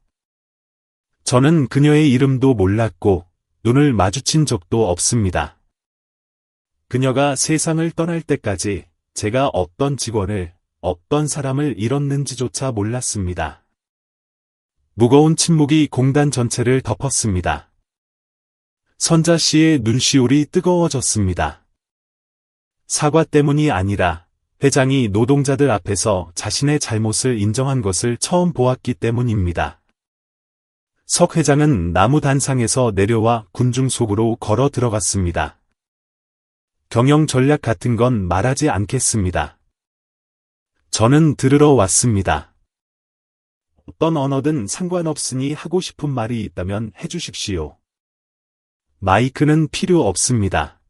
저는 그녀의 이름도 몰랐고 눈을 마주친 적도 없습니다. 그녀가 세상을 떠날 때까지 제가 어떤 직원을, 어떤 사람을 잃었는지조차 몰랐습니다. 무거운 침묵이 공단 전체를 덮었습니다. 선자 씨의 눈시울이 뜨거워졌습니다. 사과 때문이 아니라 회장이 노동자들 앞에서 자신의 잘못을 인정한 것을 처음 보았기 때문입니다. 석 회장은 나무 단상에서 내려와 군중 속으로 걸어 들어갔습니다. 경영 전략 같은 건 말하지 않겠습니다. 저는 들으러 왔습니다. 어떤 언어든 상관없으니 하고 싶은 말이 있다면 해주십시오. 마이크는 필요 없습니다.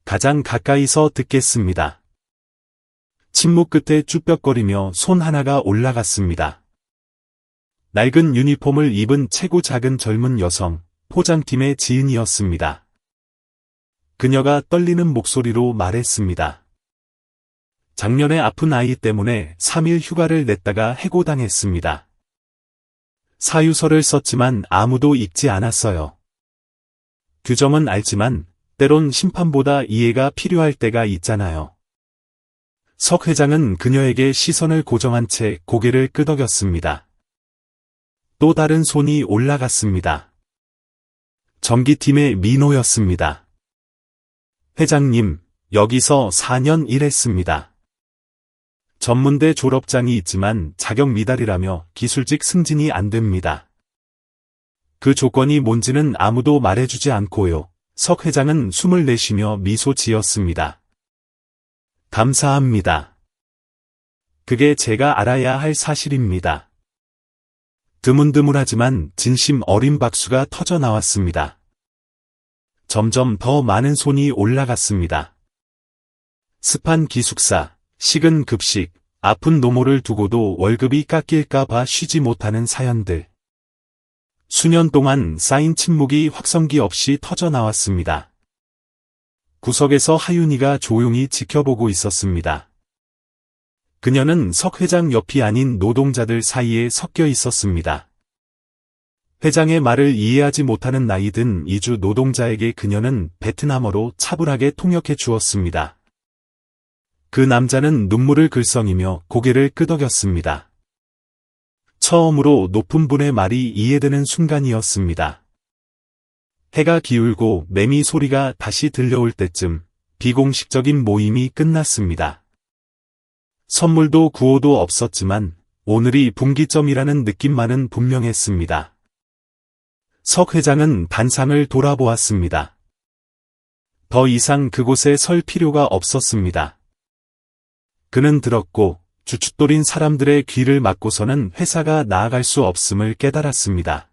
가장 가까이서 듣겠습니다. 침묵 끝에 쭈뼛거리며 손 하나가 올라갔습니다. 낡은 유니폼을 입은 체구 작은 젊은 여성, 포장팀의 지은이었습니다. 그녀가 떨리는 목소리로 말했습니다. 작년에 아픈 아이 때문에 3일 휴가를 냈다가 해고당했습니다. 사유서를 썼지만 아무도 읽지 않았어요. 규정은 알지만 때론 심판보다 이해가 필요할 때가 있잖아요. 석 회장은 그녀에게 시선을 고정한 채 고개를 끄덕였습니다. 또 다른 손이 올라갔습니다. 전기팀의 민호였습니다. 회장님, 여기서 4년 일했습니다. 전문대 졸업장이 있지만 자격 미달이라며 기술직 승진이 안 됩니다. 그 조건이 뭔지는 아무도 말해주지 않고요. 석 회장은 숨을 내쉬며 미소 지었습니다. 감사합니다. 그게 제가 알아야 할 사실입니다. 드문드문하지만 진심 어린 박수가 터져 나왔습니다. 점점 더 많은 손이 올라갔습니다. 습한 기숙사, 식은 급식, 아픈 노모를 두고도 월급이 깎일까봐 쉬지 못하는 사연들. 수년 동안 쌓인 침묵이 확성기 없이 터져 나왔습니다. 구석에서 하윤이가 조용히 지켜보고 있었습니다. 그녀는 석 회장 옆이 아닌 노동자들 사이에 섞여 있었습니다. 회장의 말을 이해하지 못하는 나이든 이주 노동자에게 그녀는 베트남어로 차분하게 통역해 주었습니다. 그 남자는 눈물을 글썽이며 고개를 끄덕였습니다. 처음으로 높은 분의 말이 이해되는 순간이었습니다. 해가 기울고 매미 소리가 다시 들려올 때쯤 비공식적인 모임이 끝났습니다. 선물도 구호도 없었지만 오늘이 분기점이라는 느낌만은 분명했습니다. 석 회장은 단상을 돌아보았습니다. 더 이상 그곳에 설 필요가 없었습니다. 그는 들었고 주춧돌인 사람들의 귀를 막고서는 회사가 나아갈 수 없음을 깨달았습니다.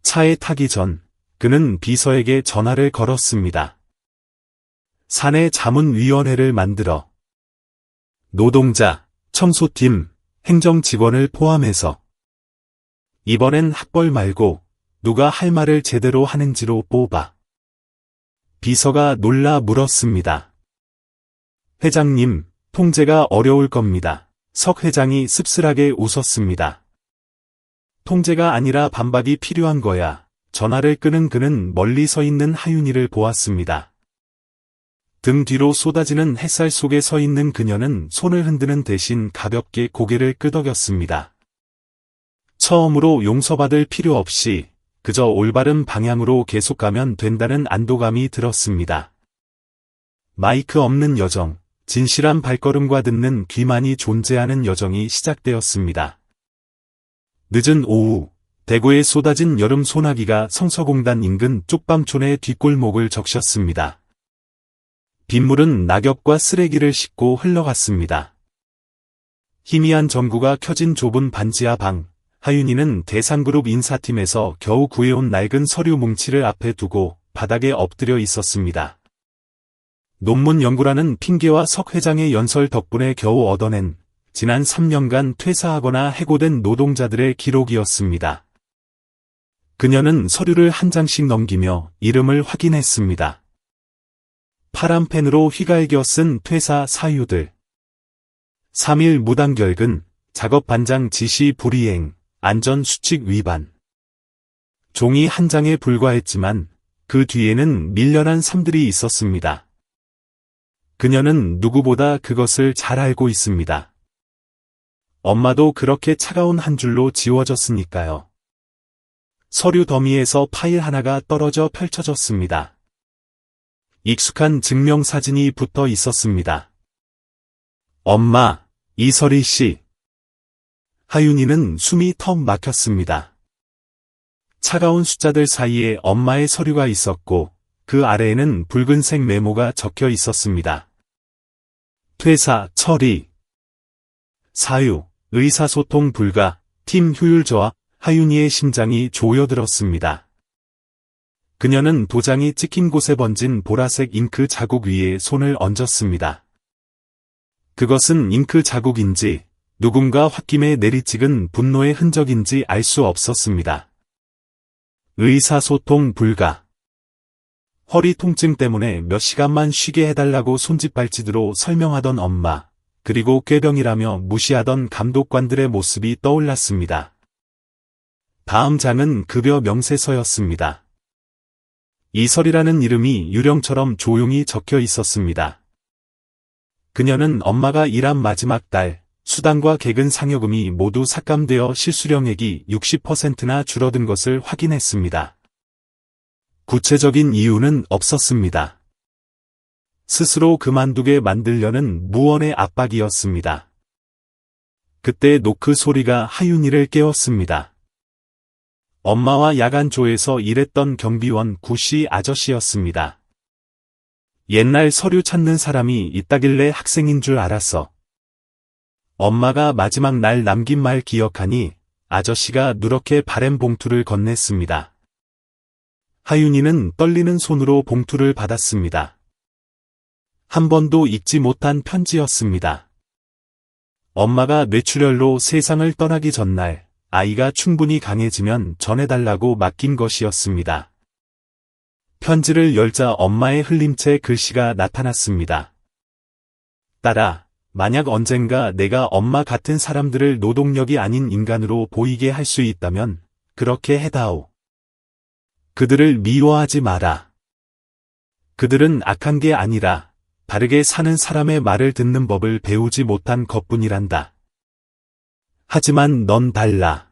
차에 타기 전 그는 비서에게 전화를 걸었습니다. 사내 자문위원회를 만들어 노동자, 청소팀, 행정직원을 포함해서 이번엔 학벌 말고 누가 할 말을 제대로 하는지로 뽑아. 비서가 놀라 물었습니다. 회장님, 통제가 어려울 겁니다. 석 회장이 씁쓸하게 웃었습니다. 통제가 아니라 반박이 필요한 거야. 전화를 끄는 그는 멀리 서 있는 하윤이를 보았습니다. 등 뒤로 쏟아지는 햇살 속에 서 있는 그녀는 손을 흔드는 대신 가볍게 고개를 끄덕였습니다. 처음으로 용서받을 필요 없이 그저 올바른 방향으로 계속 가면 된다는 안도감이 들었습니다. 마이크 없는 여정, 진실한 발걸음과 듣는 귀만이 존재하는 여정이 시작되었습니다. 늦은 오후, 대구에 쏟아진 여름 소나기가 성서공단 인근 쪽방촌의 뒷골목을 적셨습니다. 빗물은 낙엽과 쓰레기를 싣고 흘러갔습니다. 희미한 전구가 켜진 좁은 반지하 방, 하윤이는 대상그룹 인사팀에서 겨우 구해온 낡은 서류 뭉치를 앞에 두고 바닥에 엎드려 있었습니다. 논문 연구라는 핑계와 석 회장의 연설 덕분에 겨우 얻어낸 지난 3년간 퇴사하거나 해고된 노동자들의 기록이었습니다. 그녀는 서류를 한 장씩 넘기며 이름을 확인했습니다. 파란 펜으로 휘갈겨 쓴 퇴사 사유들. 3일 무단결근, 작업 반장 지시 불이행, 안전수칙 위반. 종이 한 장에 불과했지만 그 뒤에는 밀려난 삶들이 있었습니다. 그녀는 누구보다 그것을 잘 알고 있습니다. 엄마도 그렇게 차가운 한 줄로 지워졌으니까요. 서류 더미에서 파일 하나가 떨어져 펼쳐졌습니다. 익숙한 증명사진이 붙어 있었습니다. 엄마, 이설희 씨. 하윤이는 숨이 턱 막혔습니다. 차가운 숫자들 사이에 엄마의 서류가 있었고 그 아래에는 붉은색 메모가 적혀 있었습니다. 퇴사, 처리, 사유, 의사소통 불가, 팀 효율 저하. 하윤이의 심장이 조여들었습니다. 그녀는 도장이 찍힌 곳에 번진 보라색 잉크 자국 위에 손을 얹었습니다. 그것은 잉크 자국인지 누군가 홧김에 내리찍은 분노의 흔적인지 알 수 없었습니다. 의사소통 불가. 허리 통증 때문에 몇 시간만 쉬게 해달라고 손짓발짓으로 설명하던 엄마, 그리고 꾀병이라며 무시하던 감독관들의 모습이 떠올랐습니다. 다음 장은 급여 명세서였습니다. 이설이라는 이름이 유령처럼 조용히 적혀 있었습니다. 그녀는 엄마가 일한 마지막 달, 수당과 개근 상여금이 모두 삭감되어 실수령액이 60%나 줄어든 것을 확인했습니다. 구체적인 이유는 없었습니다. 스스로 그만두게 만들려는 무언의 압박이었습니다. 그때 노크 소리가 하윤이를 깨웠습니다. 엄마와 야간조에서 일했던 경비원 구씨 아저씨였습니다. 옛날 서류 찾는 사람이 있다길래 학생인 줄 알았어. 엄마가 마지막 날 남긴 말 기억하니? 아저씨가 누렇게 바램 봉투를 건넸습니다. 하윤이는 떨리는 손으로 봉투를 받았습니다. 한 번도 읽지 못한 편지였습니다. 엄마가 뇌출혈로 세상을 떠나기 전날 아이가 충분히 강해지면 전해달라고 맡긴 것이었습니다. 편지를 열자 엄마의 흘림체 글씨가 나타났습니다. 딸아, 만약 언젠가 내가 엄마 같은 사람들을 노동력이 아닌 인간으로 보이게 할 수 있다면 그렇게 해다오. 그들을 미워하지 마라. 그들은 악한 게 아니라 바르게 사는 사람의 말을 듣는 법을 배우지 못한 것뿐이란다. 하지만 넌 달라.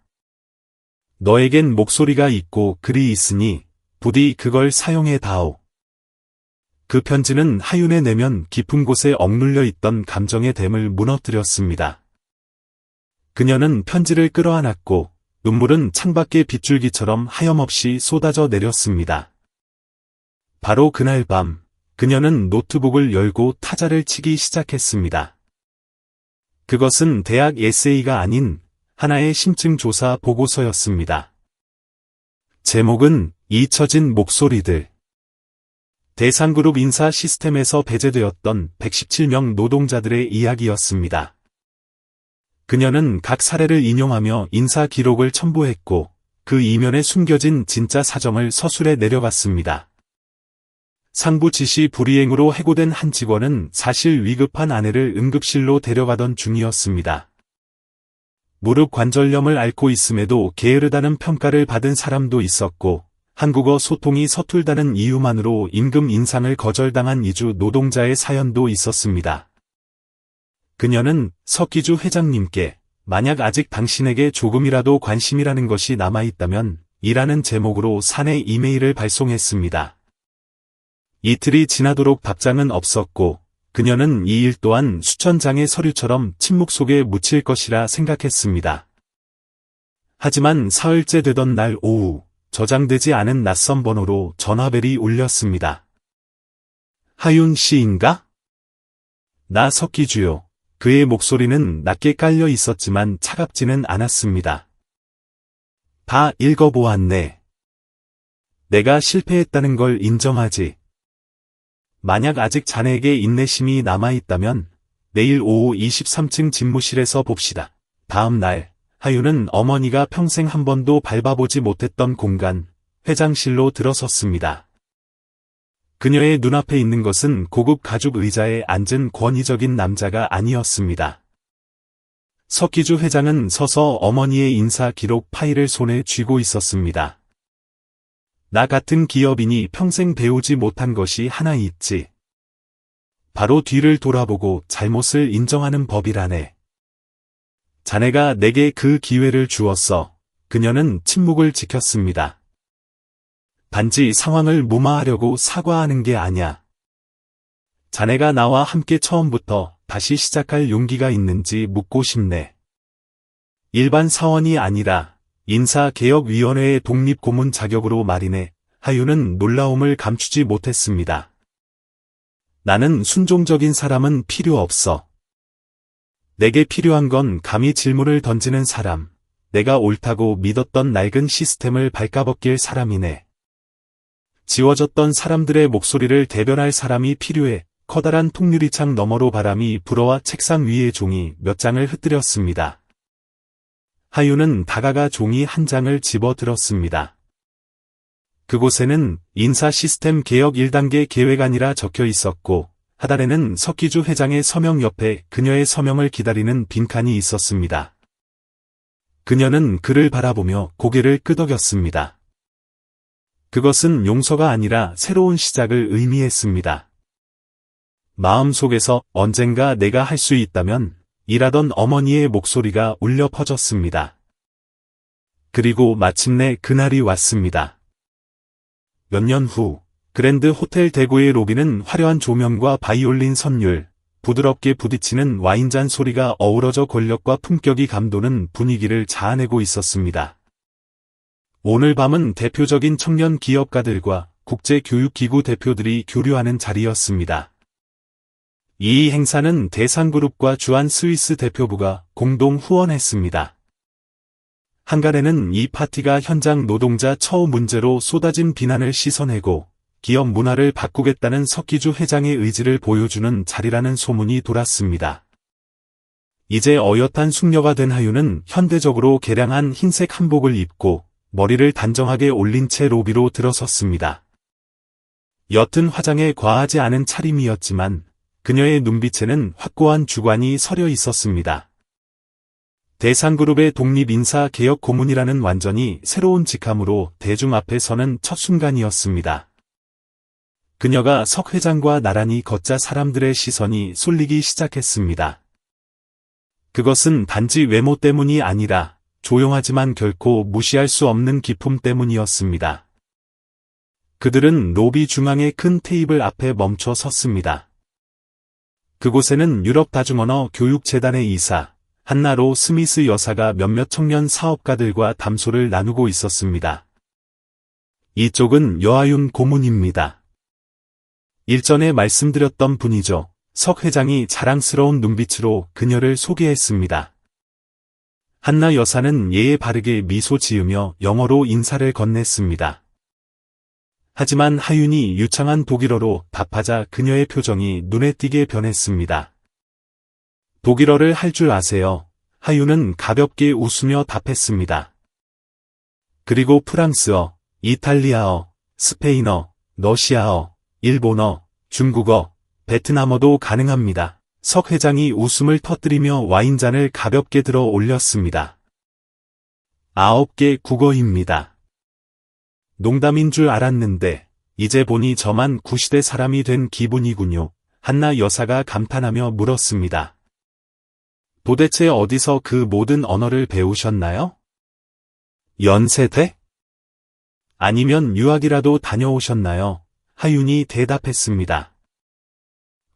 너에겐 목소리가 있고 글이 있으니 부디 그걸 사용해 다오. 그 편지는 하윤의 내면 깊은 곳에 억눌려 있던 감정의 댐을 무너뜨렸습니다. 그녀는 편지를 끌어안았고 눈물은 창밖의 빗줄기처럼 하염없이 쏟아져 내렸습니다. 바로 그날 밤, 그녀는 노트북을 열고 타자를 치기 시작했습니다. 그것은 대학 에세이가 아닌 하나의 심층조사 보고서였습니다. 제목은 잊혀진 목소리들. 대상그룹 인사 시스템에서 배제되었던 117명 노동자들의 이야기였습니다. 그녀는 각 사례를 인용하며 인사 기록을 첨부했고 그 이면에 숨겨진 진짜 사정을 서술해 내려갔습니다. 상부 지시 불이행으로 해고된 한 직원은 사실 위급한 아내를 응급실로 데려가던 중이었습니다. 무릎 관절염을 앓고 있음에도 게으르다는 평가를 받은 사람도 있었고 한국어 소통이 서툴다는 이유만으로 임금 인상을 거절당한 이주 노동자의 사연도 있었습니다. 그녀는 석기주 회장님께 만약 아직 당신에게 조금이라도 관심이라는 것이 남아있다면 이라는 제목으로 사내 이메일을 발송했습니다. 이틀이 지나도록 답장은 없었고 그녀는 이 일 또한 수천 장의 서류처럼 침묵 속에 묻힐 것이라 생각했습니다. 하지만 사흘째 되던 날 오후 저장되지 않은 낯선 번호로 전화벨이 울렸습니다. 하윤 씨인가? 나 석기주요. 그의 목소리는 낮게 깔려 있었지만 차갑지는 않았습니다. 다 읽어보았네. 내가 실패했다는 걸 인정하지. 만약 아직 자네에게 인내심이 남아있다면 내일 오후 23층 집무실에서 봅시다. 다음 날 하윤은 어머니가 평생 한 번도 밟아보지 못했던 공간, 회장실로 들어섰습니다. 그녀의 눈앞에 있는 것은 고급 가죽 의자에 앉은 권위적인 남자가 아니었습니다. 석기주 회장은 서서 어머니의 인사 기록 파일을 손에 쥐고 있었습니다. 나 같은 기업인이 평생 배우지 못한 것이 하나 있지. 바로 뒤를 돌아보고 잘못을 인정하는 법이라네. 자네가 내게 그 기회를 주었어. 그녀는 침묵을 지켰습니다. 단지 상황을 무마하려고 사과하는 게 아냐. 자네가 나와 함께 처음부터 다시 시작할 용기가 있는지 묻고 싶네. 일반 사원이 아니라 인사개혁위원회의 독립고문 자격으로 말이네. 하윤은 놀라움을 감추지 못했습니다. 나는 순종적인 사람은 필요 없어. 내게 필요한 건 감히 질문을 던지는 사람, 내가 옳다고 믿었던 낡은 시스템을 발가벗길 사람이네. 지워졌던 사람들의 목소리를 대변할 사람이 필요해. 커다란 통유리창 너머로 바람이 불어와 책상 위의 종이 몇 장을 흩뜨렸습니다. 하윤은 다가가 종이 한 장을 집어들었습니다. 그곳에는 인사 시스템 개혁 1단계 계획안이라 적혀 있었고, 하단에는 석기주 회장의 서명 옆에 그녀의 서명을 기다리는 빈칸이 있었습니다. 그녀는 그를 바라보며 고개를 끄덕였습니다. 그것은 용서가 아니라 새로운 시작을 의미했습니다. 마음속에서 언젠가 내가 할 수 있다면 이라던 어머니의 목소리가 울려 퍼졌습니다. 그리고 마침내 그날이 왔습니다. 몇 년 후 그랜드 호텔 대구의 로비는 화려한 조명과 바이올린 선율, 부드럽게 부딪히는 와인잔 소리가 어우러져 권력과 품격이 감도는 분위기를 자아내고 있었습니다. 오늘 밤은 대표적인 청년 기업가들과 국제교육기구 대표들이 교류하는 자리였습니다. 이 행사는 대상그룹과 주한 스위스 대표부가 공동 후원했습니다. 한간에는 이 파티가 현장 노동자 처우 문제로 쏟아진 비난을 씻어내고 기업 문화를 바꾸겠다는 석기주 회장의 의지를 보여주는 자리라는 소문이 돌았습니다. 이제 어엿한 숙녀가 된 하윤은 현대적으로 개량한 흰색 한복을 입고 머리를 단정하게 올린 채 로비로 들어섰습니다. 옅은 화장에 과하지 않은 차림이었지만 그녀의 눈빛에는 확고한 주관이 서려 있었습니다. 대상그룹의 독립인사개혁 고문이라는 완전히 새로운 직함으로 대중 앞에 서는 첫 순간이었습니다. 그녀가 석 회장과 나란히 걷자 사람들의 시선이 쏠리기 시작했습니다. 그것은 단지 외모 때문이 아니라 조용하지만 결코 무시할 수 없는 기품 때문이었습니다. 그들은 로비 중앙의 큰 테이블 앞에 멈춰 섰습니다. 그곳에는 유럽 다중언어 교육재단의 이사, 한나로 스미스 여사가 몇몇 청년 사업가들과 담소를 나누고 있었습니다. 이쪽은 여하윤 고문입니다. 일전에 말씀드렸던 분이죠. 석 회장이 자랑스러운 눈빛으로 그녀를 소개했습니다. 한나 여사는 예에 바르게 미소 지으며 영어로 인사를 건넸습니다. 하지만 하윤이 유창한 독일어로 답하자 그녀의 표정이 눈에 띄게 변했습니다. 독일어를 할 줄 아세요? 하윤은 가볍게 웃으며 답했습니다. 그리고 프랑스어, 이탈리아어, 스페인어, 러시아어, 일본어, 중국어, 베트남어도 가능합니다. 석 회장이 웃음을 터뜨리며 와인잔을 가볍게 들어 올렸습니다. 9개 국어입니다. 농담인 줄 알았는데 이제 보니 저만 구시대 사람이 된 기분이군요. 한나 여사가 감탄하며 물었습니다. 도대체 어디서 그 모든 언어를 배우셨나요? 연세대? 아니면 유학이라도 다녀오셨나요? 하윤이 대답했습니다.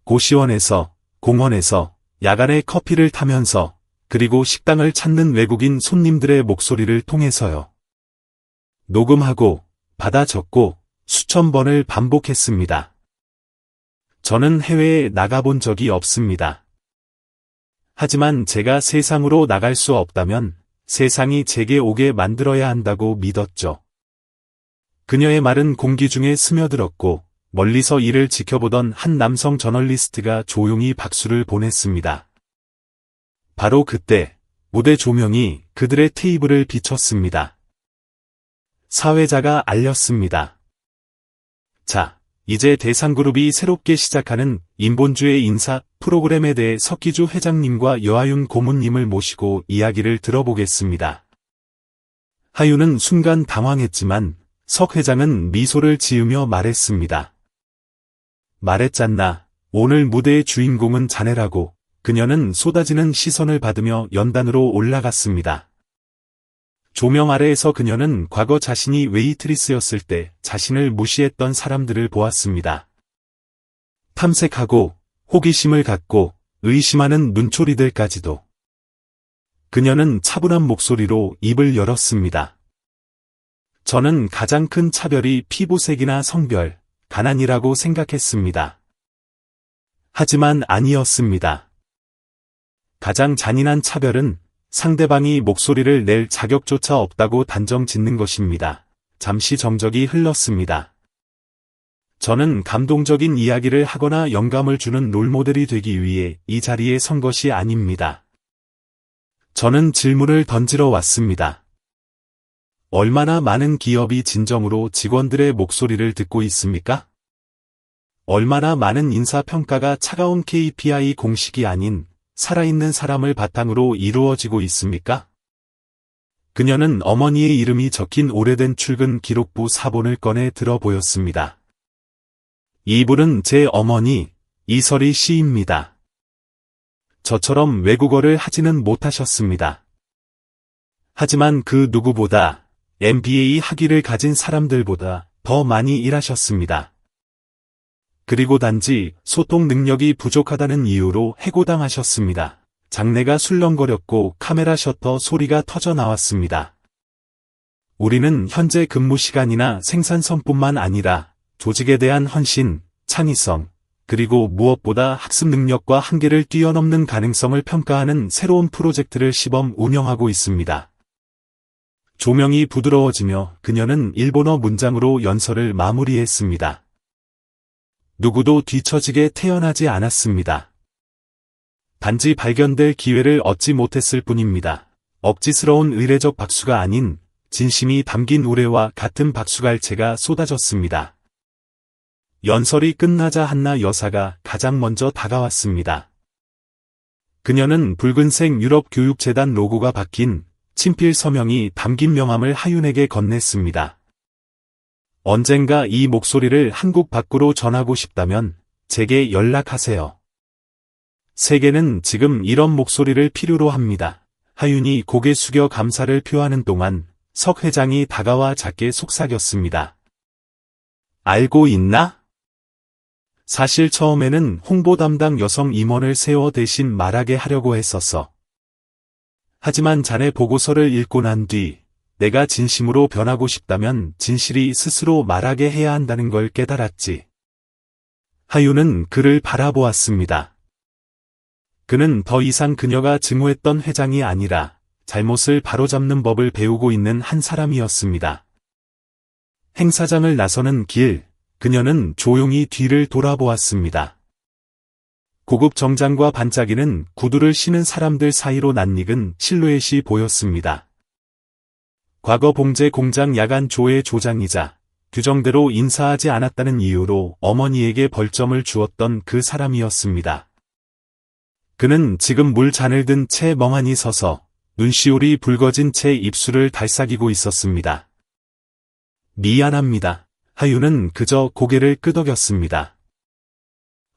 고시원에서, 공원에서, 야간에 커피를 타면서, 그리고 식당을 찾는 외국인 손님들의 목소리를 통해서요. 녹음하고, 받아 적고, 수천 번을 반복했습니다. 저는 해외에 나가본 적이 없습니다. 하지만 제가 세상으로 나갈 수 없다면 세상이 제게 오게 만들어야 한다고 믿었죠. 그녀의 말은 공기 중에 스며들었고 멀리서 이를 지켜보던 한 남성 저널리스트가 조용히 박수를 보냈습니다. 바로 그때 무대 조명이 그들의 테이블을 비췄습니다. 사회자가 알렸습니다. 자, 이제 대상그룹이 새롭게 시작하는 인본주의 인사 프로그램에 대해 석기주 회장님과 여하윤 고문님을 모시고 이야기를 들어보겠습니다. 하윤은 순간 당황했지만 석 회장은 미소를 지으며 말했습니다. 말했잖나. 오늘 무대의 주인공은 자네라고. 그녀는 쏟아지는 시선을 받으며 연단으로 올라갔습니다. 조명 아래에서 그녀는 과거 자신이 웨이트리스였을 때 자신을 무시했던 사람들을 보았습니다. 탐색하고 호기심을 갖고 의심하는 눈초리들까지도. 그녀는 차분한 목소리로 입을 열었습니다. 저는 가장 큰 차별이 피부색이나 성별, 가난이라고 생각했습니다. 하지만 아니었습니다. 가장 잔인한 차별은 상대방이 목소리를 낼 자격조차 없다고 단정 짓는 것입니다. 잠시 정적이 흘렀습니다. 저는 감동적인 이야기를 하거나 영감을 주는 롤모델이 되기 위해 이 자리에 선 것이 아닙니다. 저는 질문을 던지러 왔습니다. 얼마나 많은 기업이 진정으로 직원들의 목소리를 듣고 있습니까? 얼마나 많은 인사평가가 차가운 KPI 공식이 아닌 살아있는 사람을 바탕으로 이루어지고 있습니까? 그녀는 어머니의 이름이 적힌 오래된 출근 기록부 사본을 꺼내 들어 보였습니다. 이분은 제 어머니, 이설희 씨입니다. 저처럼 외국어를 하지는 못하셨습니다. 하지만 그 누구보다 MBA 학위를 가진 사람들보다 더 많이 일하셨습니다. 그리고 단지 소통 능력이 부족하다는 이유로 해고당하셨습니다. 장내가 술렁거렸고 카메라 셔터 소리가 터져 나왔습니다. 우리는 현재 근무 시간이나 생산성뿐만 아니라 조직에 대한 헌신, 창의성, 그리고 무엇보다 학습 능력과 한계를 뛰어넘는 가능성을 평가하는 새로운 프로젝트를 시범 운영하고 있습니다. 조명이 부드러워지며 그녀는 일본어 문장으로 연설을 마무리했습니다. 누구도 뒤처지게 태어나지 않았습니다. 단지 발견될 기회를 얻지 못했을 뿐입니다. 억지스러운 의례적 박수가 아닌 진심이 담긴 우레와 같은 박수갈채가 쏟아졌습니다. 연설이 끝나자 한나 여사가 가장 먼저 다가왔습니다. 그녀는 붉은색 유럽교육재단 로고가 박힌 친필 서명이 담긴 명함을 하윤에게 건넸습니다. 언젠가 이 목소리를 한국 밖으로 전하고 싶다면 제게 연락하세요. 세계는 지금 이런 목소리를 필요로 합니다. 하윤이 고개 숙여 감사를 표하는 동안 석 회장이 다가와 작게 속삭였습니다. 알고 있나? 사실 처음에는 홍보 담당 여성 임원을 세워 대신 말하게 하려고 했었어. 하지만 자네 보고서를 읽고 난 뒤 내가 진심으로 변하고 싶다면 진실이 스스로 말하게 해야 한다는 걸 깨달았지. 하윤은 그를 바라보았습니다. 그는 더 이상 그녀가 증오했던 회장이 아니라 잘못을 바로잡는 법을 배우고 있는 한 사람이었습니다. 행사장을 나서는 길, 그녀는 조용히 뒤를 돌아보았습니다. 고급 정장과 반짝이는 구두를 신은 사람들 사이로 낯익은 실루엣이 보였습니다. 과거 봉제 공장 야간 조의 조장이자 규정대로 인사하지 않았다는 이유로 어머니에게 벌점을 주었던 그 사람이었습니다. 그는 지금 물잔을 든 채 멍하니 서서 눈시울이 붉어진 채 입술을 달싹이고 있었습니다. 미안합니다. 하윤은 그저 고개를 끄덕였습니다.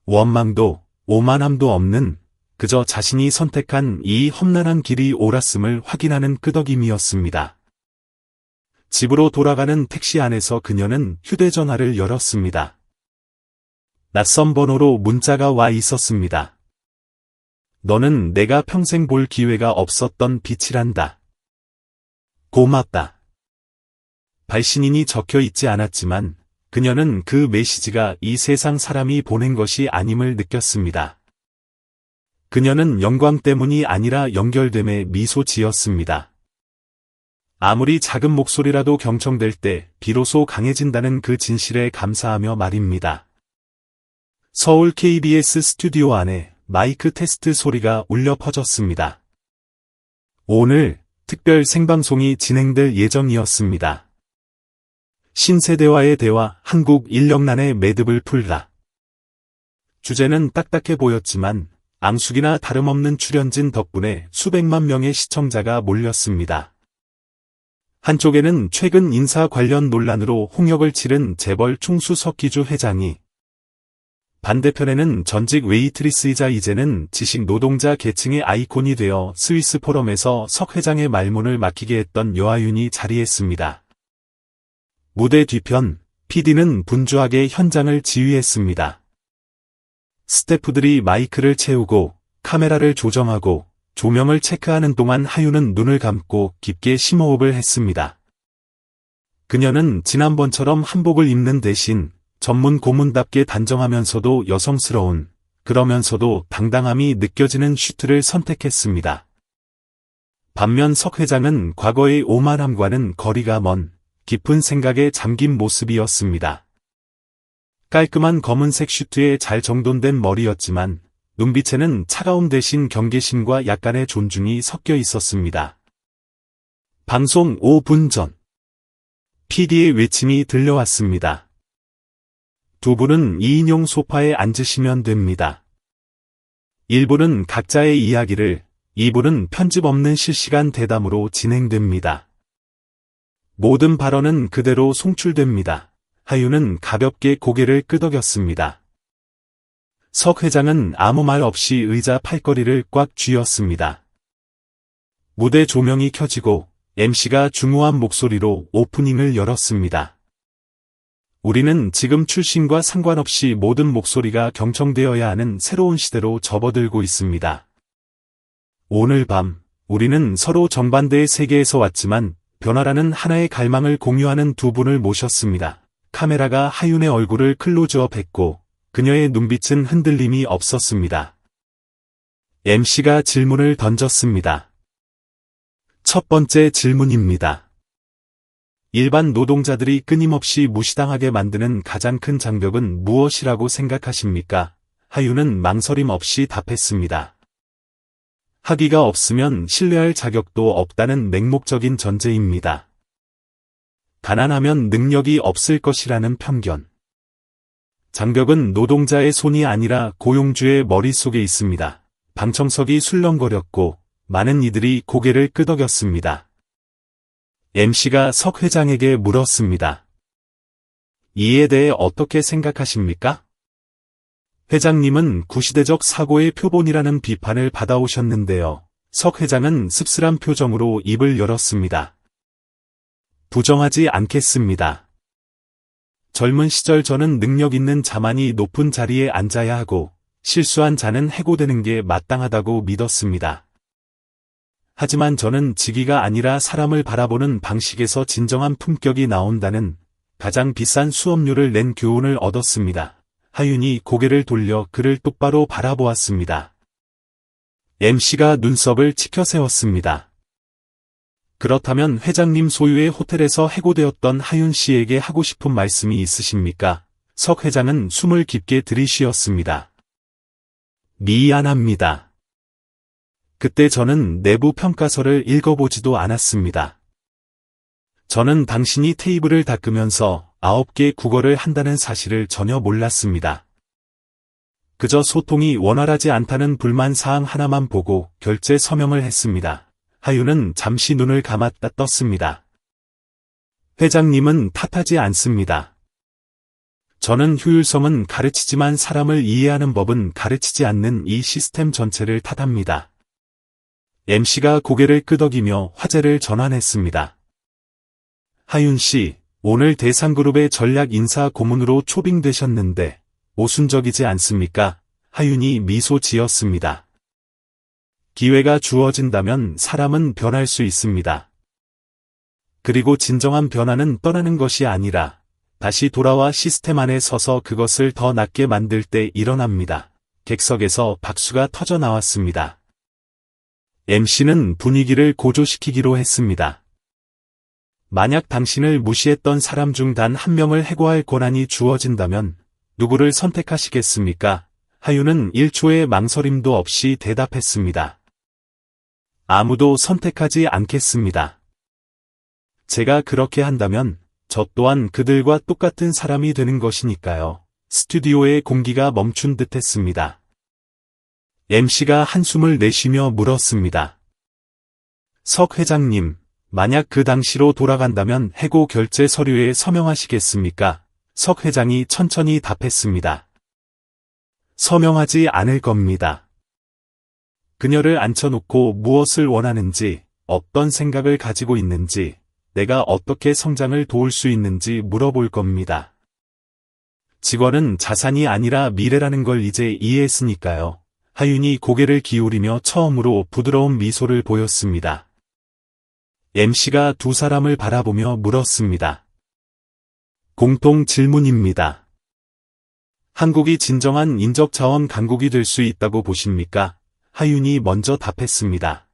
원망도 오만함도 없는 그저 자신이 선택한 이 험난한 길이 옳았음을 확인하는 끄덕임이었습니다. 집으로 돌아가는 택시 안에서 그녀는 휴대전화를 열었습니다. 낯선 번호로 문자가 와 있었습니다. 너는 내가 평생 볼 기회가 없었던 빛이란다. 고맙다. 발신인이 적혀 있지 않았지만 그녀는 그 메시지가 이 세상 사람이 보낸 것이 아님을 느꼈습니다. 그녀는 영광 때문이 아니라 연결됨에 미소 지었습니다. 아무리 작은 목소리라도 경청될 때 비로소 강해진다는 그 진실에 감사하며 말입니다. 서울 KBS 스튜디오 안에 마이크 테스트 소리가 울려 퍼졌습니다. 오늘 특별 생방송이 진행될 예정이었습니다. 신세대와의 대화, 한국 인력난의 매듭을 풀다. 주제는 딱딱해 보였지만 앙숙이나 다름없는 출연진 덕분에 수백만 명의 시청자가 몰렸습니다. 한쪽에는 최근 인사 관련 논란으로 홍역을 치른 재벌 총수 석기주 회장이, 반대편에는 전직 웨이트리스이자 이제는 지식 노동자 계층의 아이콘이 되어 스위스 포럼에서 석 회장의 말문을 막히게 했던 여하윤이 자리했습니다. 무대 뒤편, PD는 분주하게 현장을 지휘했습니다. 스태프들이 마이크를 채우고 카메라를 조정하고 조명을 체크하는 동안 하윤은 눈을 감고 깊게 심호흡을 했습니다. 그녀는 지난번처럼 한복을 입는 대신 전문 고문답게 단정하면서도 여성스러운, 그러면서도 당당함이 느껴지는 슈트를 선택했습니다. 반면 석 회장은 과거의 오만함과는 거리가 먼 깊은 생각에 잠긴 모습이었습니다. 깔끔한 검은색 슈트에 잘 정돈된 머리였지만 눈빛에는 차가움 대신 경계심과 약간의 존중이 섞여 있었습니다. 방송 5분 전, PD의 외침이 들려왔습니다. 두 분은 2인용 소파에 앉으시면 됩니다. 1부는 각자의 이야기를, 2부는 편집 없는 실시간 대담으로 진행됩니다. 모든 발언은 그대로 송출됩니다. 하윤은 가볍게 고개를 끄덕였습니다. 석 회장은 아무 말 없이 의자 팔걸이를 꽉 쥐었습니다. 무대 조명이 켜지고 MC가 중후한 목소리로 오프닝을 열었습니다. 우리는 지금 출신과 상관없이 모든 목소리가 경청되어야 하는 새로운 시대로 접어들고 있습니다. 오늘 밤, 우리는 서로 정반대의 세계에서 왔지만 변화라는 하나의 갈망을 공유하는 두 분을 모셨습니다. 카메라가 하윤의 얼굴을 클로즈업했고 그녀의 눈빛은 흔들림이 없었습니다. MC가 질문을 던졌습니다. 첫 번째 질문입니다. 일반 노동자들이 끊임없이 무시당하게 만드는 가장 큰 장벽은 무엇이라고 생각하십니까? 하윤은 망설임 없이 답했습니다. 학위가 없으면 신뢰할 자격도 없다는 맹목적인 전제입니다. 가난하면 능력이 없을 것이라는 편견. 장벽은 노동자의 손이 아니라 고용주의 머릿속에 있습니다. 방청석이 술렁거렸고 많은 이들이 고개를 끄덕였습니다. MC가 석 회장에게 물었습니다. 이에 대해 어떻게 생각하십니까? 회장님은 구시대적 사고의 표본이라는 비판을 받아오셨는데요. 석 회장은 씁쓸한 표정으로 입을 열었습니다. 부정하지 않겠습니다. 젊은 시절 저는 능력 있는 자만이 높은 자리에 앉아야 하고 실수한 자는 해고되는 게 마땅하다고 믿었습니다. 하지만 저는 직위가 아니라 사람을 바라보는 방식에서 진정한 품격이 나온다는 가장 비싼 수업료를 낸 교훈을 얻었습니다. 하윤이 고개를 돌려 그를 똑바로 바라보았습니다. MC가 눈썹을 치켜세웠습니다. 그렇다면 회장님 소유의 호텔에서 해고되었던 하윤 씨에게 하고 싶은 말씀이 있으십니까? 석 회장은 숨을 깊게 들이쉬었습니다. 미안합니다. 그때 저는 내부 평가서를 읽어보지도 않았습니다. 저는 당신이 테이블을 닦으면서 9개 국어를 한다는 사실을 전혀 몰랐습니다. 그저 소통이 원활하지 않다는 불만사항 하나만 보고 결제 서명을 했습니다. 하윤은 잠시 눈을 감았다 떴습니다. 회장님은 탓하지 않습니다. 저는 효율성은 가르치지만 사람을 이해하는 법은 가르치지 않는 이 시스템 전체를 탓합니다. MC가 고개를 끄덕이며 화제를 전환했습니다. 하윤 씨, 오늘 대상그룹의 전략 인사 고문으로 초빙되셨는데 모순적이지 않습니까? 하윤이 미소 지었습니다. 기회가 주어진다면 사람은 변할 수 있습니다. 그리고 진정한 변화는 떠나는 것이 아니라 다시 돌아와 시스템 안에 서서 그것을 더 낫게 만들 때 일어납니다. 객석에서 박수가 터져 나왔습니다. MC는 분위기를 고조시키기로 했습니다. 만약 당신을 무시했던 사람 중 단 한 명을 해고할 권한이 주어진다면 누구를 선택하시겠습니까? 하윤은 1초의 망설임도 없이 대답했습니다. 아무도 선택하지 않겠습니다. 제가 그렇게 한다면 저 또한 그들과 똑같은 사람이 되는 것이니까요. 스튜디오의 공기가 멈춘 듯 했습니다. MC가 한숨을 내쉬며 물었습니다. 석 회장님, 만약 그 당시로 돌아간다면 해고 결제 서류에 서명하시겠습니까? 석 회장이 천천히 답했습니다. 서명하지 않을 겁니다. 그녀를 앉혀놓고 무엇을 원하는지, 어떤 생각을 가지고 있는지, 내가 어떻게 성장을 도울 수 있는지 물어볼 겁니다. 직원은 자산이 아니라 미래라는 걸 이제 이해했으니까요. 하윤이 고개를 기울이며 처음으로 부드러운 미소를 보였습니다. MC가 두 사람을 바라보며 물었습니다. 공통 질문입니다. 한국이 진정한 인적자원 강국이 될 수 있다고 보십니까? 하윤이 먼저 답했습니다.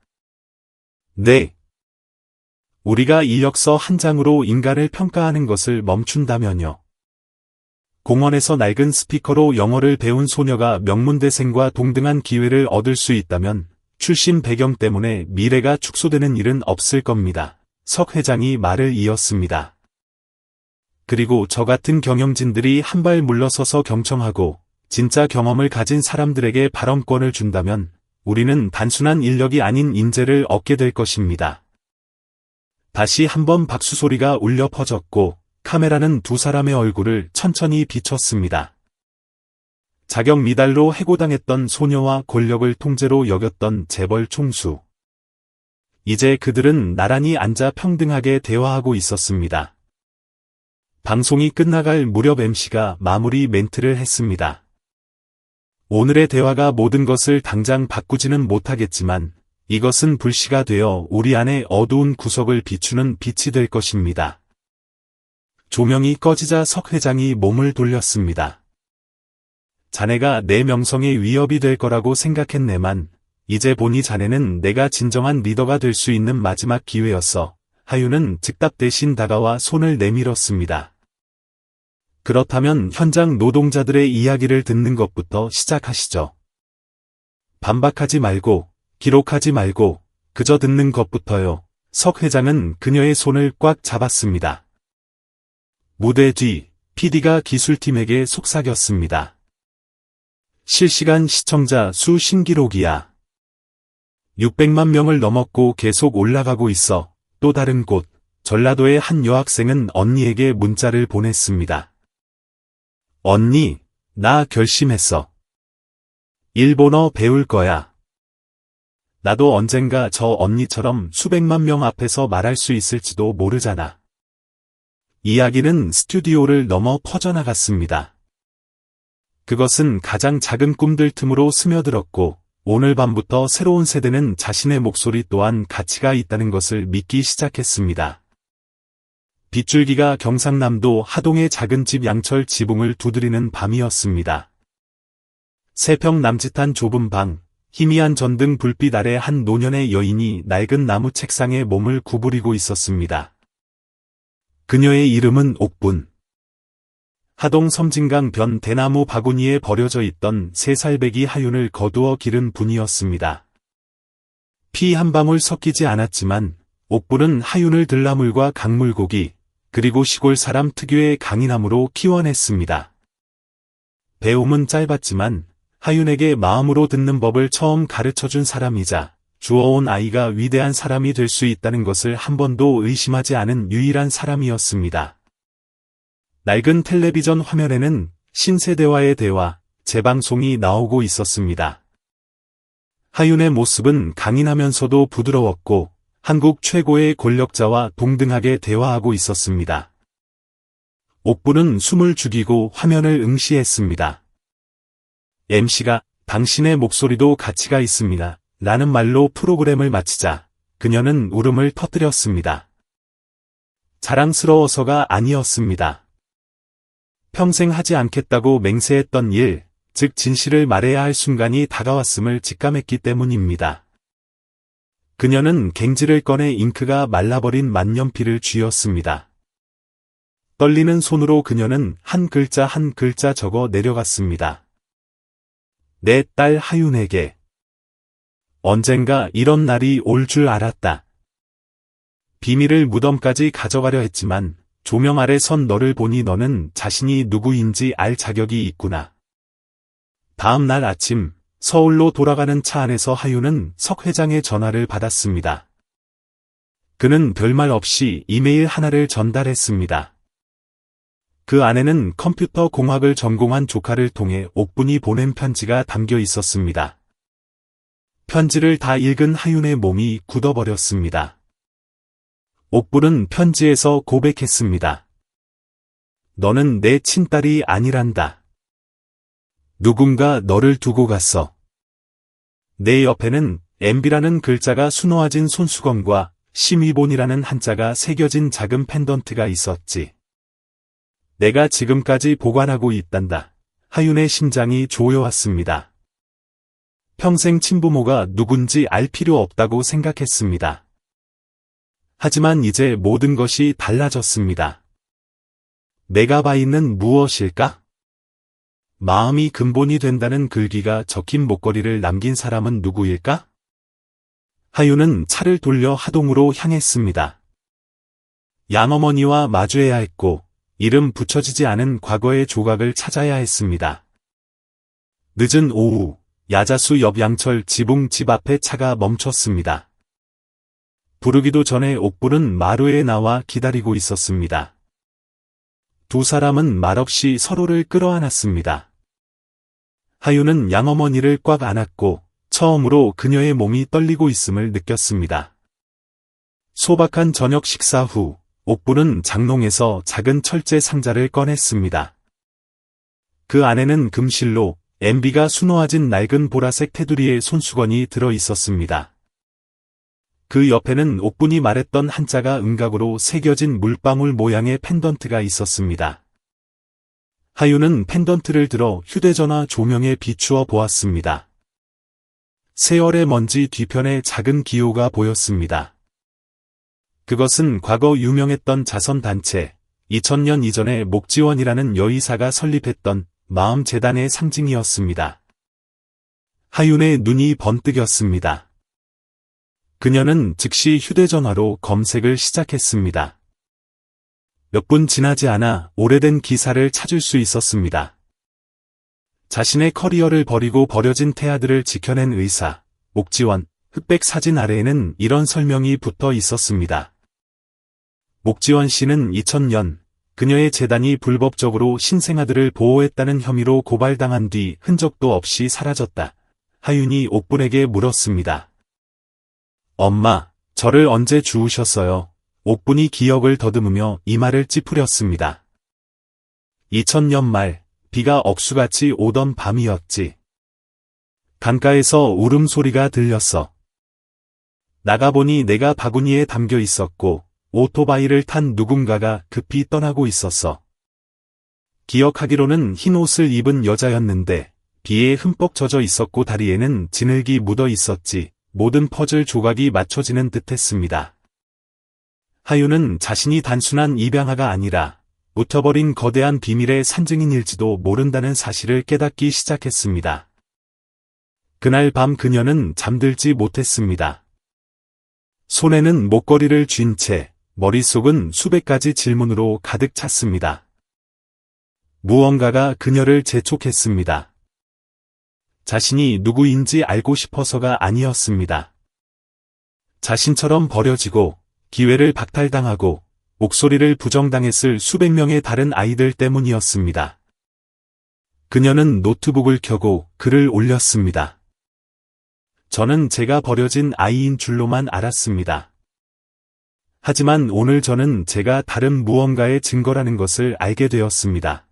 네. 우리가 이력서 한 장으로 인간을 평가하는 것을 멈춘다면요. 공원에서 낡은 스피커로 영어를 배운 소녀가 명문대생과 동등한 기회를 얻을 수 있다면 출신 배경 때문에 미래가 축소되는 일은 없을 겁니다. 석 회장이 말을 이었습니다. 그리고 저 같은 경영진들이 한 발 물러서서 경청하고 진짜 경험을 가진 사람들에게 발언권을 준다면 우리는 단순한 인력이 아닌 인재를 얻게 될 것입니다. 다시 한번 박수 소리가 울려 퍼졌고 카메라는 두 사람의 얼굴을 천천히 비췄습니다. 자격 미달로 해고당했던 소녀와 권력을 통제로 여겼던 재벌 총수. 이제 그들은 나란히 앉아 평등하게 대화하고 있었습니다. 방송이 끝나갈 무렵 MC가 마무리 멘트를 했습니다. 오늘의 대화가 모든 것을 당장 바꾸지는 못하겠지만 이것은 불씨가 되어 우리 안의 어두운 구석을 비추는 빛이 될 것입니다. 조명이 꺼지자 석 회장이 몸을 돌렸습니다. 자네가 내 명성에 위협이 될 거라고 생각했네만 이제 보니 자네는 내가 진정한 리더가 될 수 있는 마지막 기회였어. 하윤은 즉답 대신 다가와 손을 내밀었습니다. 그렇다면 현장 노동자들의 이야기를 듣는 것부터 시작하시죠. 반박하지 말고, 기록하지 말고, 그저 듣는 것부터요. 석 회장은 그녀의 손을 꽉 잡았습니다. 무대 뒤, PD가 기술팀에게 속삭였습니다. 실시간 시청자 수 신기록이야. 600만 명을 넘었고 계속 올라가고 있어. 또 다른 곳, 전라도의 한 여학생은 언니에게 문자를 보냈습니다. 언니, 나 결심했어. 일본어 배울 거야. 나도 언젠가 저 언니처럼 수백만 명 앞에서 말할 수 있을지도 모르잖아. 이야기는 스튜디오를 넘어 퍼져나갔습니다. 그것은 가장 작은 꿈들 틈으로 스며들었고 오늘 밤부터 새로운 세대는 자신의 목소리 또한 가치가 있다는 것을 믿기 시작했습니다. 빗줄기가 경상남도 하동의 작은 집 양철 지붕을 두드리는 밤이었습니다. 3평 남짓한 좁은 방, 희미한 전등 불빛 아래 한 노년의 여인이 낡은 나무 책상에 몸을 구부리고 있었습니다. 그녀의 이름은 옥분. 하동 섬진강 변 대나무 바구니에 버려져 있던 3살배기 하윤을 거두어 기른 분이었습니다. 피 한 방울 섞이지 않았지만 옥분은 하윤을 들나물과 강물고기 그리고 시골 사람 특유의 강인함으로 키워냈습니다. 배움은 짧았지만 하윤에게 마음으로 듣는 법을 처음 가르쳐준 사람이자 주워온 아이가 위대한 사람이 될 수 있다는 것을 한 번도 의심하지 않은 유일한 사람이었습니다. 낡은 텔레비전 화면에는 신세대와의 대화, 재방송이 나오고 있었습니다. 하윤의 모습은 강인하면서도 부드러웠고 한국 최고의 권력자와 동등하게 대화하고 있었습니다. 옥분은 숨을 죽이고 화면을 응시했습니다. MC가 당신의 목소리도 가치가 있습니다. 라는 말로 프로그램을 마치자 그녀는 울음을 터뜨렸습니다. 자랑스러워서가 아니었습니다. 평생 하지 않겠다고 맹세했던 일, 즉 진실을 말해야 할 순간이 다가왔음을 직감했기 때문입니다. 그녀는 갱지를 꺼내 잉크가 말라버린 만년필을 쥐었습니다. 떨리는 손으로 그녀는 한 글자 한 글자 적어 내려갔습니다. 내 딸 하윤에게. 언젠가 이런 날이 올 줄 알았다. 비밀을 무덤까지 가져가려 했지만 조명 아래 선 너를 보니 너는 자신이 누구인지 알 자격이 있구나. 다음 날 아침 서울로 돌아가는 차 안에서 하윤은 석 회장의 전화를 받았습니다. 그는 별말 없이 이메일 하나를 전달했습니다. 그 안에는 컴퓨터 공학을 전공한 조카를 통해 옥분이 보낸 편지가 담겨 있었습니다. 편지를 다 읽은 하윤의 몸이 굳어버렸습니다. 옥분은 편지에서 고백했습니다. 너는 내 친딸이 아니란다. 누군가 너를 두고 갔어. 내 옆에는 MB라는 글자가 수놓아진 손수건과 심의본이라는 한자가 새겨진 작은 펜던트가 있었지. 내가 지금까지 보관하고 있단다. 하윤의 심장이 조여왔습니다. 평생 친부모가 누군지 알 필요 없다고 생각했습니다. 하지만 이제 모든 것이 달라졌습니다. 내가 봐 있는 무엇일까? 마음이 근본이 된다는 글귀가 적힌 목걸이를 남긴 사람은 누구일까? 하윤은 차를 돌려 하동으로 향했습니다. 양어머니와 마주해야 했고 이름 붙여지지 않은 과거의 조각을 찾아야 했습니다. 늦은 오후 야자수 옆 양철 지붕 집 앞에 차가 멈췄습니다. 부르기도 전에 옥분은 마루에 나와 기다리고 있었습니다. 두 사람은 말없이 서로를 끌어안았습니다. 하윤은 양어머니를 꽉 안았고 처음으로 그녀의 몸이 떨리고 있음을 느꼈습니다. 소박한 저녁 식사 후 옥분은 장롱에서 작은 철제 상자를 꺼냈습니다. 그 안에는 금실로 MB가 수놓아진 낡은 보라색 테두리에 손수건이 들어 있었습니다. 그 옆에는 옥분이 말했던 한자가 음각으로 새겨진 물방울 모양의 펜던트가 있었습니다. 하윤은 펜던트를 들어 휴대전화 조명에 비추어 보았습니다. 세월의 먼지 뒤편에 작은 기호가 보였습니다. 그것은 과거 유명했던 자선단체 2000년 이전에 목지원이라는 여의사가 설립했던 마음재단의 상징이었습니다. 하윤의 눈이 번뜩였습니다. 그녀는 즉시 휴대전화로 검색을 시작했습니다. 몇 분 지나지 않아 오래된 기사를 찾을 수 있었습니다. 자신의 커리어를 버리고 버려진 태아들을 지켜낸 의사, 목지원, 흑백 사진 아래에는 이런 설명이 붙어 있었습니다. 목지원 씨는 2000년 그녀의 재단이 불법적으로 신생아들을 보호했다는 혐의로 고발당한 뒤 흔적도 없이 사라졌다. 하윤이 옥분에게 물었습니다. 엄마, 저를 언제 주우셨어요? 옥분이 기억을 더듬으며 이마를 찌푸렸습니다. 2000년 말, 비가 억수같이 오던 밤이었지. 강가에서 울음소리가 들렸어. 나가보니 내가 바구니에 담겨 있었고 오토바이를 탄 누군가가 급히 떠나고 있었어. 기억하기로는 흰 옷을 입은 여자였는데 비에 흠뻑 젖어 있었고 다리에는 진흙이 묻어 있었지. 모든 퍼즐 조각이 맞춰지는 듯했습니다. 하윤은 자신이 단순한 입양아가 아니라 묻혀버린 거대한 비밀의 산증인일지도 모른다는 사실을 깨닫기 시작했습니다. 그날 밤 그녀는 잠들지 못했습니다. 손에는 목걸이를 쥔 채 머릿속은 수백 가지 질문으로 가득 찼습니다. 무언가가 그녀를 재촉했습니다. 자신이 누구인지 알고 싶어서가 아니었습니다. 자신처럼 버려지고 기회를 박탈당하고 목소리를 부정당했을 수백 명의 다른 아이들 때문이었습니다. 그녀는 노트북을 켜고 글을 올렸습니다. 저는 제가 버려진 아이인 줄로만 알았습니다. 하지만 오늘 저는 제가 다른 무언가의 증거라는 것을 알게 되었습니다.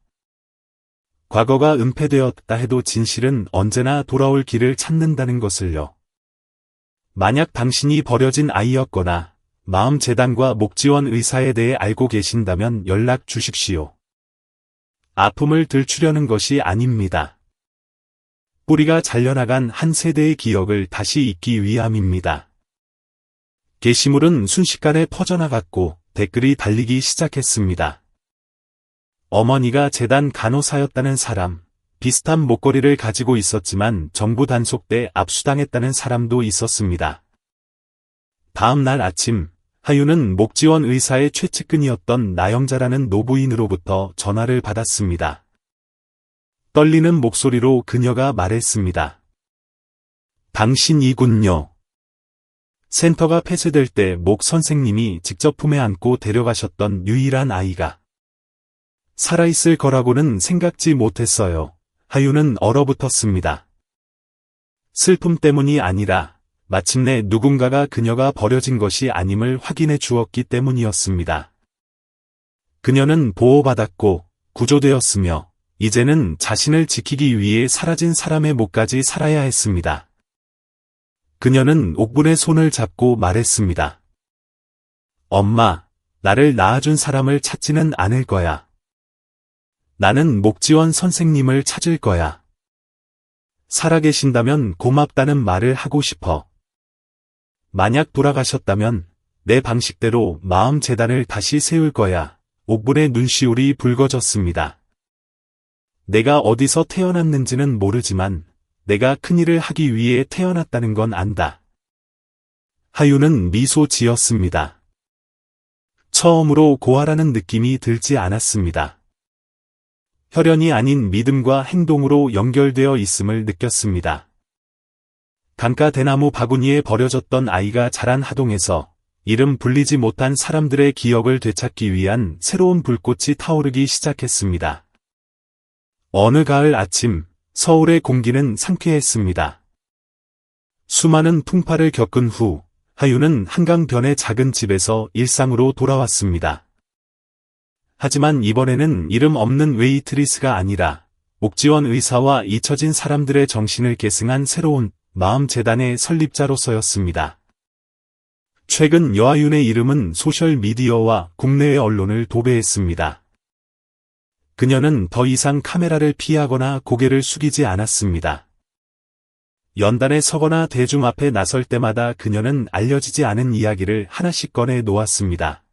과거가 은폐되었다 해도 진실은 언제나 돌아올 길을 찾는다는 것을요. 만약 당신이 버려진 아이였거나 마음재단과 목지원 의사에 대해 알고 계신다면 연락 주십시오. 아픔을 들추려는 것이 아닙니다. 뿌리가 잘려나간 한 세대의 기억을 다시 잇기 위함입니다. 게시물은 순식간에 퍼져나갔고 댓글이 달리기 시작했습니다. 어머니가 재단 간호사였다는 사람, 비슷한 목걸이를 가지고 있었지만 정부 단속돼 압수당했다는 사람도 있었습니다. 다음 날 아침, 하윤은 목지원 의사의 최측근이었던 나영자라는 노부인으로부터 전화를 받았습니다. 떨리는 목소리로 그녀가 말했습니다. 당신이군요. 센터가 폐쇄될 때 목 선생님이 직접 품에 안고 데려가셨던 유일한 아이가 살아있을 거라고는 생각지 못했어요. 하유는 얼어붙었습니다. 슬픔 때문이 아니라 마침내 누군가가 그녀가 버려진 것이 아님을 확인해 주었기 때문이었습니다. 그녀는 보호받았고 구조되었으며 이제는 자신을 지키기 위해 사라진 사람의 목까지 살아야 했습니다. 그녀는 옥분의 손을 잡고 말했습니다. 엄마, 나를 낳아준 사람을 찾지는 않을 거야. 나는 목지원 선생님을 찾을 거야. 살아계신다면 고맙다는 말을 하고 싶어. 만약 돌아가셨다면 내 방식대로 마음 재단을 다시 세울 거야. 옥분의 눈시울이 붉어졌습니다. 내가 어디서 태어났는지는 모르지만 내가 큰일을 하기 위해 태어났다는 건 안다. 하유는 미소 지었습니다. 처음으로 고아라는 느낌이 들지 않았습니다. 혈연이 아닌 믿음과 행동으로 연결되어 있음을 느꼈습니다. 강가 대나무 바구니에 버려졌던 아이가 자란 하동에서 이름 불리지 못한 사람들의 기억을 되찾기 위한 새로운 불꽃이 타오르기 시작했습니다. 어느 가을 아침, 서울의 공기는 상쾌했습니다. 수많은 풍파를 겪은 후, 하유는 한강변의 작은 집에서 일상으로 돌아왔습니다. 하지만 이번에는 이름 없는 웨이트리스가 아니라 옥지원 의사와 잊혀진 사람들의 정신을 계승한 새로운 마음재단의 설립자로서였습니다. 최근 여하윤의 이름은 소셜미디어와 국내의 언론을 도배했습니다. 그녀는 더 이상 카메라를 피하거나 고개를 숙이지 않았습니다. 연단에 서거나 대중 앞에 나설 때마다 그녀는 알려지지 않은 이야기를 하나씩 꺼내 놓았습니다.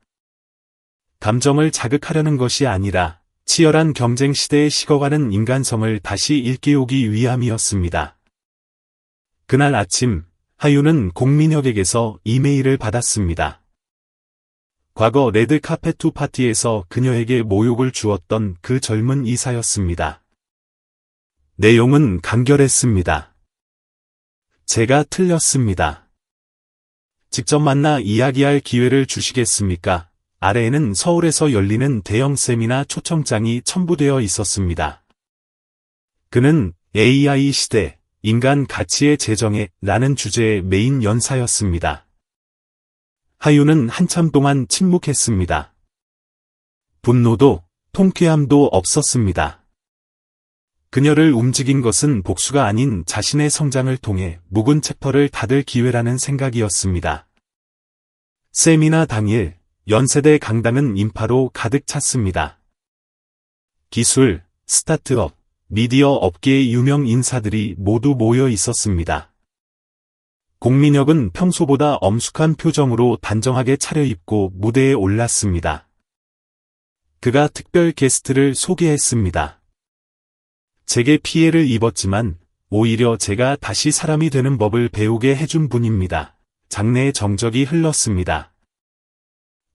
감정을 자극하려는 것이 아니라 치열한 경쟁 시대에 식어가는 인간성을 다시 일깨우기 위함이었습니다. 그날 아침, 하유는 공민혁에게서 이메일을 받았습니다. 과거 레드카펫 투 파티에서 그녀에게 모욕을 주었던 그 젊은 이사였습니다. 내용은 간결했습니다. 제가 틀렸습니다. 직접 만나 이야기할 기회를 주시겠습니까? 아래에는 서울에서 열리는 대형 세미나 초청장이 첨부되어 있었습니다. 그는 AI 시대, 인간 가치의 재정에 라는 주제의 메인 연사였습니다. 하유는 한참 동안 침묵했습니다. 분노도 통쾌함도 없었습니다. 그녀를 움직인 것은 복수가 아닌 자신의 성장을 통해 묵은 챕터를 닫을 기회라는 생각이었습니다. 세미나 당일, 연세대 강당은 인파로 가득 찼습니다. 기술, 스타트업, 미디어 업계의 유명 인사들이 모두 모여 있었습니다. 공민혁은 평소보다 엄숙한 표정으로 단정하게 차려입고 무대에 올랐습니다. 그가 특별 게스트를 소개했습니다. 제게 피해를 입었지만 오히려 제가 다시 사람이 되는 법을 배우게 해준 분입니다. 장내에 정적이 흘렀습니다.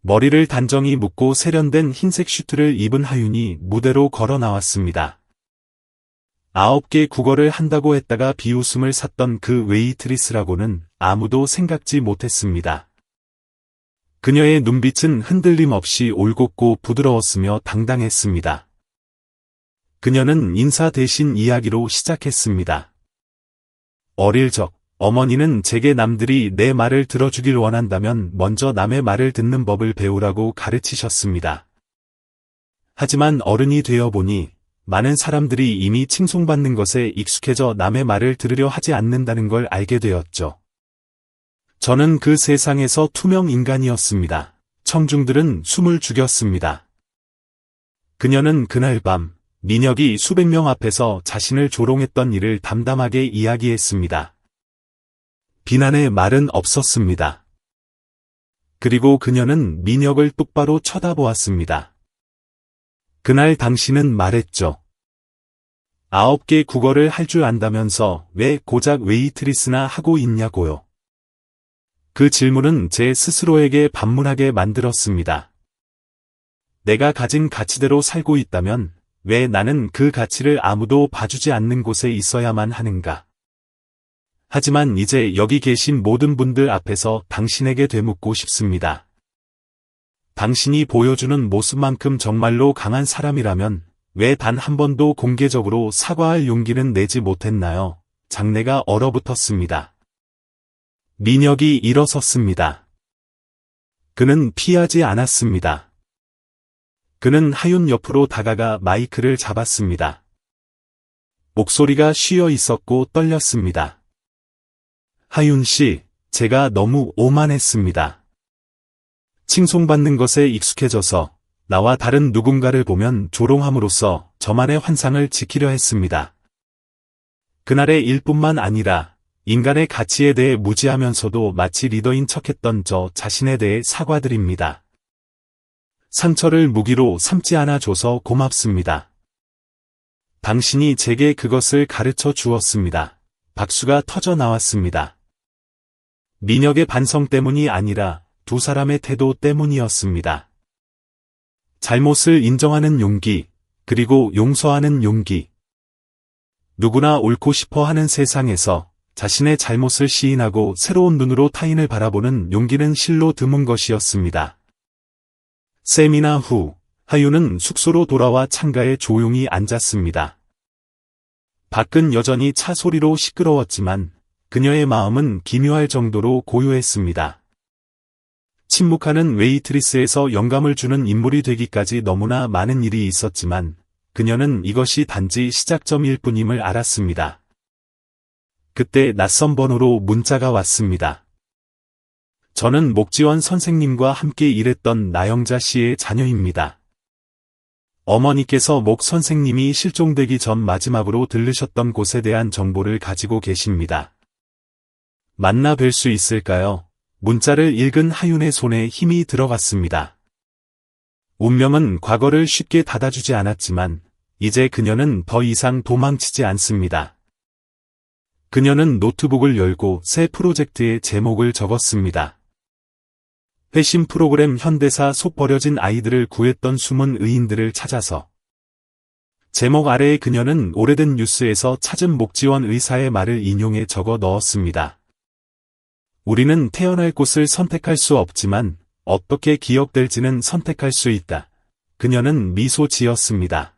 머리를 단정히 묶고 세련된 흰색 슈트를 입은 하윤이 무대로 걸어 나왔습니다. 9개 국어를 한다고 했다가 비웃음을 샀던 그 웨이트리스라고는 아무도 생각지 못했습니다. 그녀의 눈빛은 흔들림 없이 올곧고 부드러웠으며 당당했습니다. 그녀는 인사 대신 이야기로 시작했습니다. 어릴 적, 어머니는 제게 남들이 내 말을 들어주길 원한다면 먼저 남의 말을 듣는 법을 배우라고 가르치셨습니다. 하지만 어른이 되어 보니 많은 사람들이 이미 칭송받는 것에 익숙해져 남의 말을 들으려 하지 않는다는 걸 알게 되었죠. 저는 그 세상에서 투명 인간이었습니다. 청중들은 숨을 죽였습니다. 그녀는 그날 밤, 민혁이 수백 명 앞에서 자신을 조롱했던 일을 담담하게 이야기했습니다. 비난의 말은 없었습니다. 그리고 그녀는 민혁을 똑바로 쳐다보았습니다. 그날 당신은 말했죠. 9개 국어를 할 줄 안다면서 왜 고작 웨이트리스나 하고 있냐고요. 그 질문은 제 스스로에게 반문하게 만들었습니다. 내가 가진 가치대로 살고 있다면 왜 나는 그 가치를 아무도 봐주지 않는 곳에 있어야만 하는가? 하지만 이제 여기 계신 모든 분들 앞에서 당신에게 되묻고 싶습니다. 당신이 보여주는 모습만큼 정말로 강한 사람이라면 왜 단 한 번도 공개적으로 사과할 용기는 내지 못했나요? 장내가 얼어붙었습니다. 민혁이 일어섰습니다. 그는 피하지 않았습니다. 그는 하윤 옆으로 다가가 마이크를 잡았습니다. 목소리가 쉬어 있었고 떨렸습니다. 하윤 씨, 제가 너무 오만했습니다. 칭송받는 것에 익숙해져서 나와 다른 누군가를 보면 조롱함으로써 저만의 환상을 지키려 했습니다. 그날의 일뿐만 아니라 인간의 가치에 대해 무지하면서도 마치 리더인 척했던 저 자신에 대해 사과드립니다. 상처를 무기로 삼지 않아 줘서 고맙습니다. 당신이 제게 그것을 가르쳐 주었습니다. 박수가 터져 나왔습니다. 민혁의 반성 때문이 아니라 두 사람의 태도 때문이었습니다. 잘못을 인정하는 용기, 그리고 용서하는 용기. 누구나 옳고 싶어 하는 세상에서 자신의 잘못을 시인하고 새로운 눈으로 타인을 바라보는 용기는 실로 드문 것이었습니다. 세미나 후, 하윤은 숙소로 돌아와 창가에 조용히 앉았습니다. 밖은 여전히 차 소리로 시끄러웠지만 그녀의 마음은 기묘할 정도로 고요했습니다. 침묵하는 웨이트리스에서 영감을 주는 인물이 되기까지 너무나 많은 일이 있었지만 그녀는 이것이 단지 시작점일 뿐임을 알았습니다. 그때 낯선 번호로 문자가 왔습니다. 저는 목지원 선생님과 함께 일했던 나영자 씨의 자녀입니다. 어머니께서 목 선생님이 실종되기 전 마지막으로 들르셨던 곳에 대한 정보를 가지고 계십니다. 만나 뵐 수 있을까요? 문자를 읽은 하윤의 손에 힘이 들어갔습니다. 운명은 과거를 쉽게 닫아주지 않았지만 이제 그녀는 더 이상 도망치지 않습니다. 그녀는 노트북을 열고 새 프로젝트의 제목을 적었습니다. 회심 프로그램 현대사 속 버려진 아이들을 구했던 숨은 의인들을 찾아서. 제목 아래에 그녀는 오래된 뉴스에서 찾은 목지원 의사의 말을 인용해 적어 넣었습니다. 우리는 태어날 곳을 선택할 수 없지만 어떻게 기억될지는 선택할 수 있다. 그녀는 미소 지었습니다.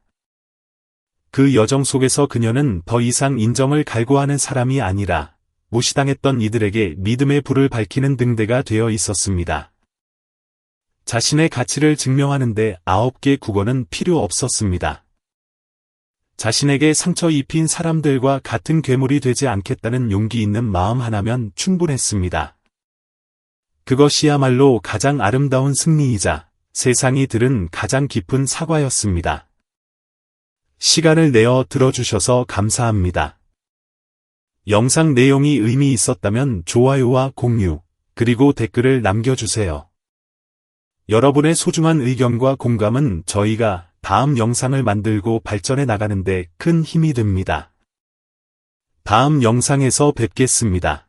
그 여정 속에서 그녀는 더 이상 인정을 갈구하는 사람이 아니라 무시당했던 이들에게 믿음의 불을 밝히는 등대가 되어 있었습니다. 자신의 가치를 증명하는데 9개 국어는 필요 없었습니다. 자신에게 상처 입힌 사람들과 같은 괴물이 되지 않겠다는 용기 있는 마음 하나면 충분했습니다. 그것이야말로 가장 아름다운 승리이자 세상이 들은 가장 깊은 사과였습니다. 시간을 내어 들어주셔서 감사합니다. 영상 내용이 의미 있었다면 좋아요와 공유, 그리고 댓글을 남겨주세요. 여러분의 소중한 의견과 공감은 저희가 다음 영상을 만들고 발전해 나가는데 큰 힘이 됩니다. 다음 영상에서 뵙겠습니다.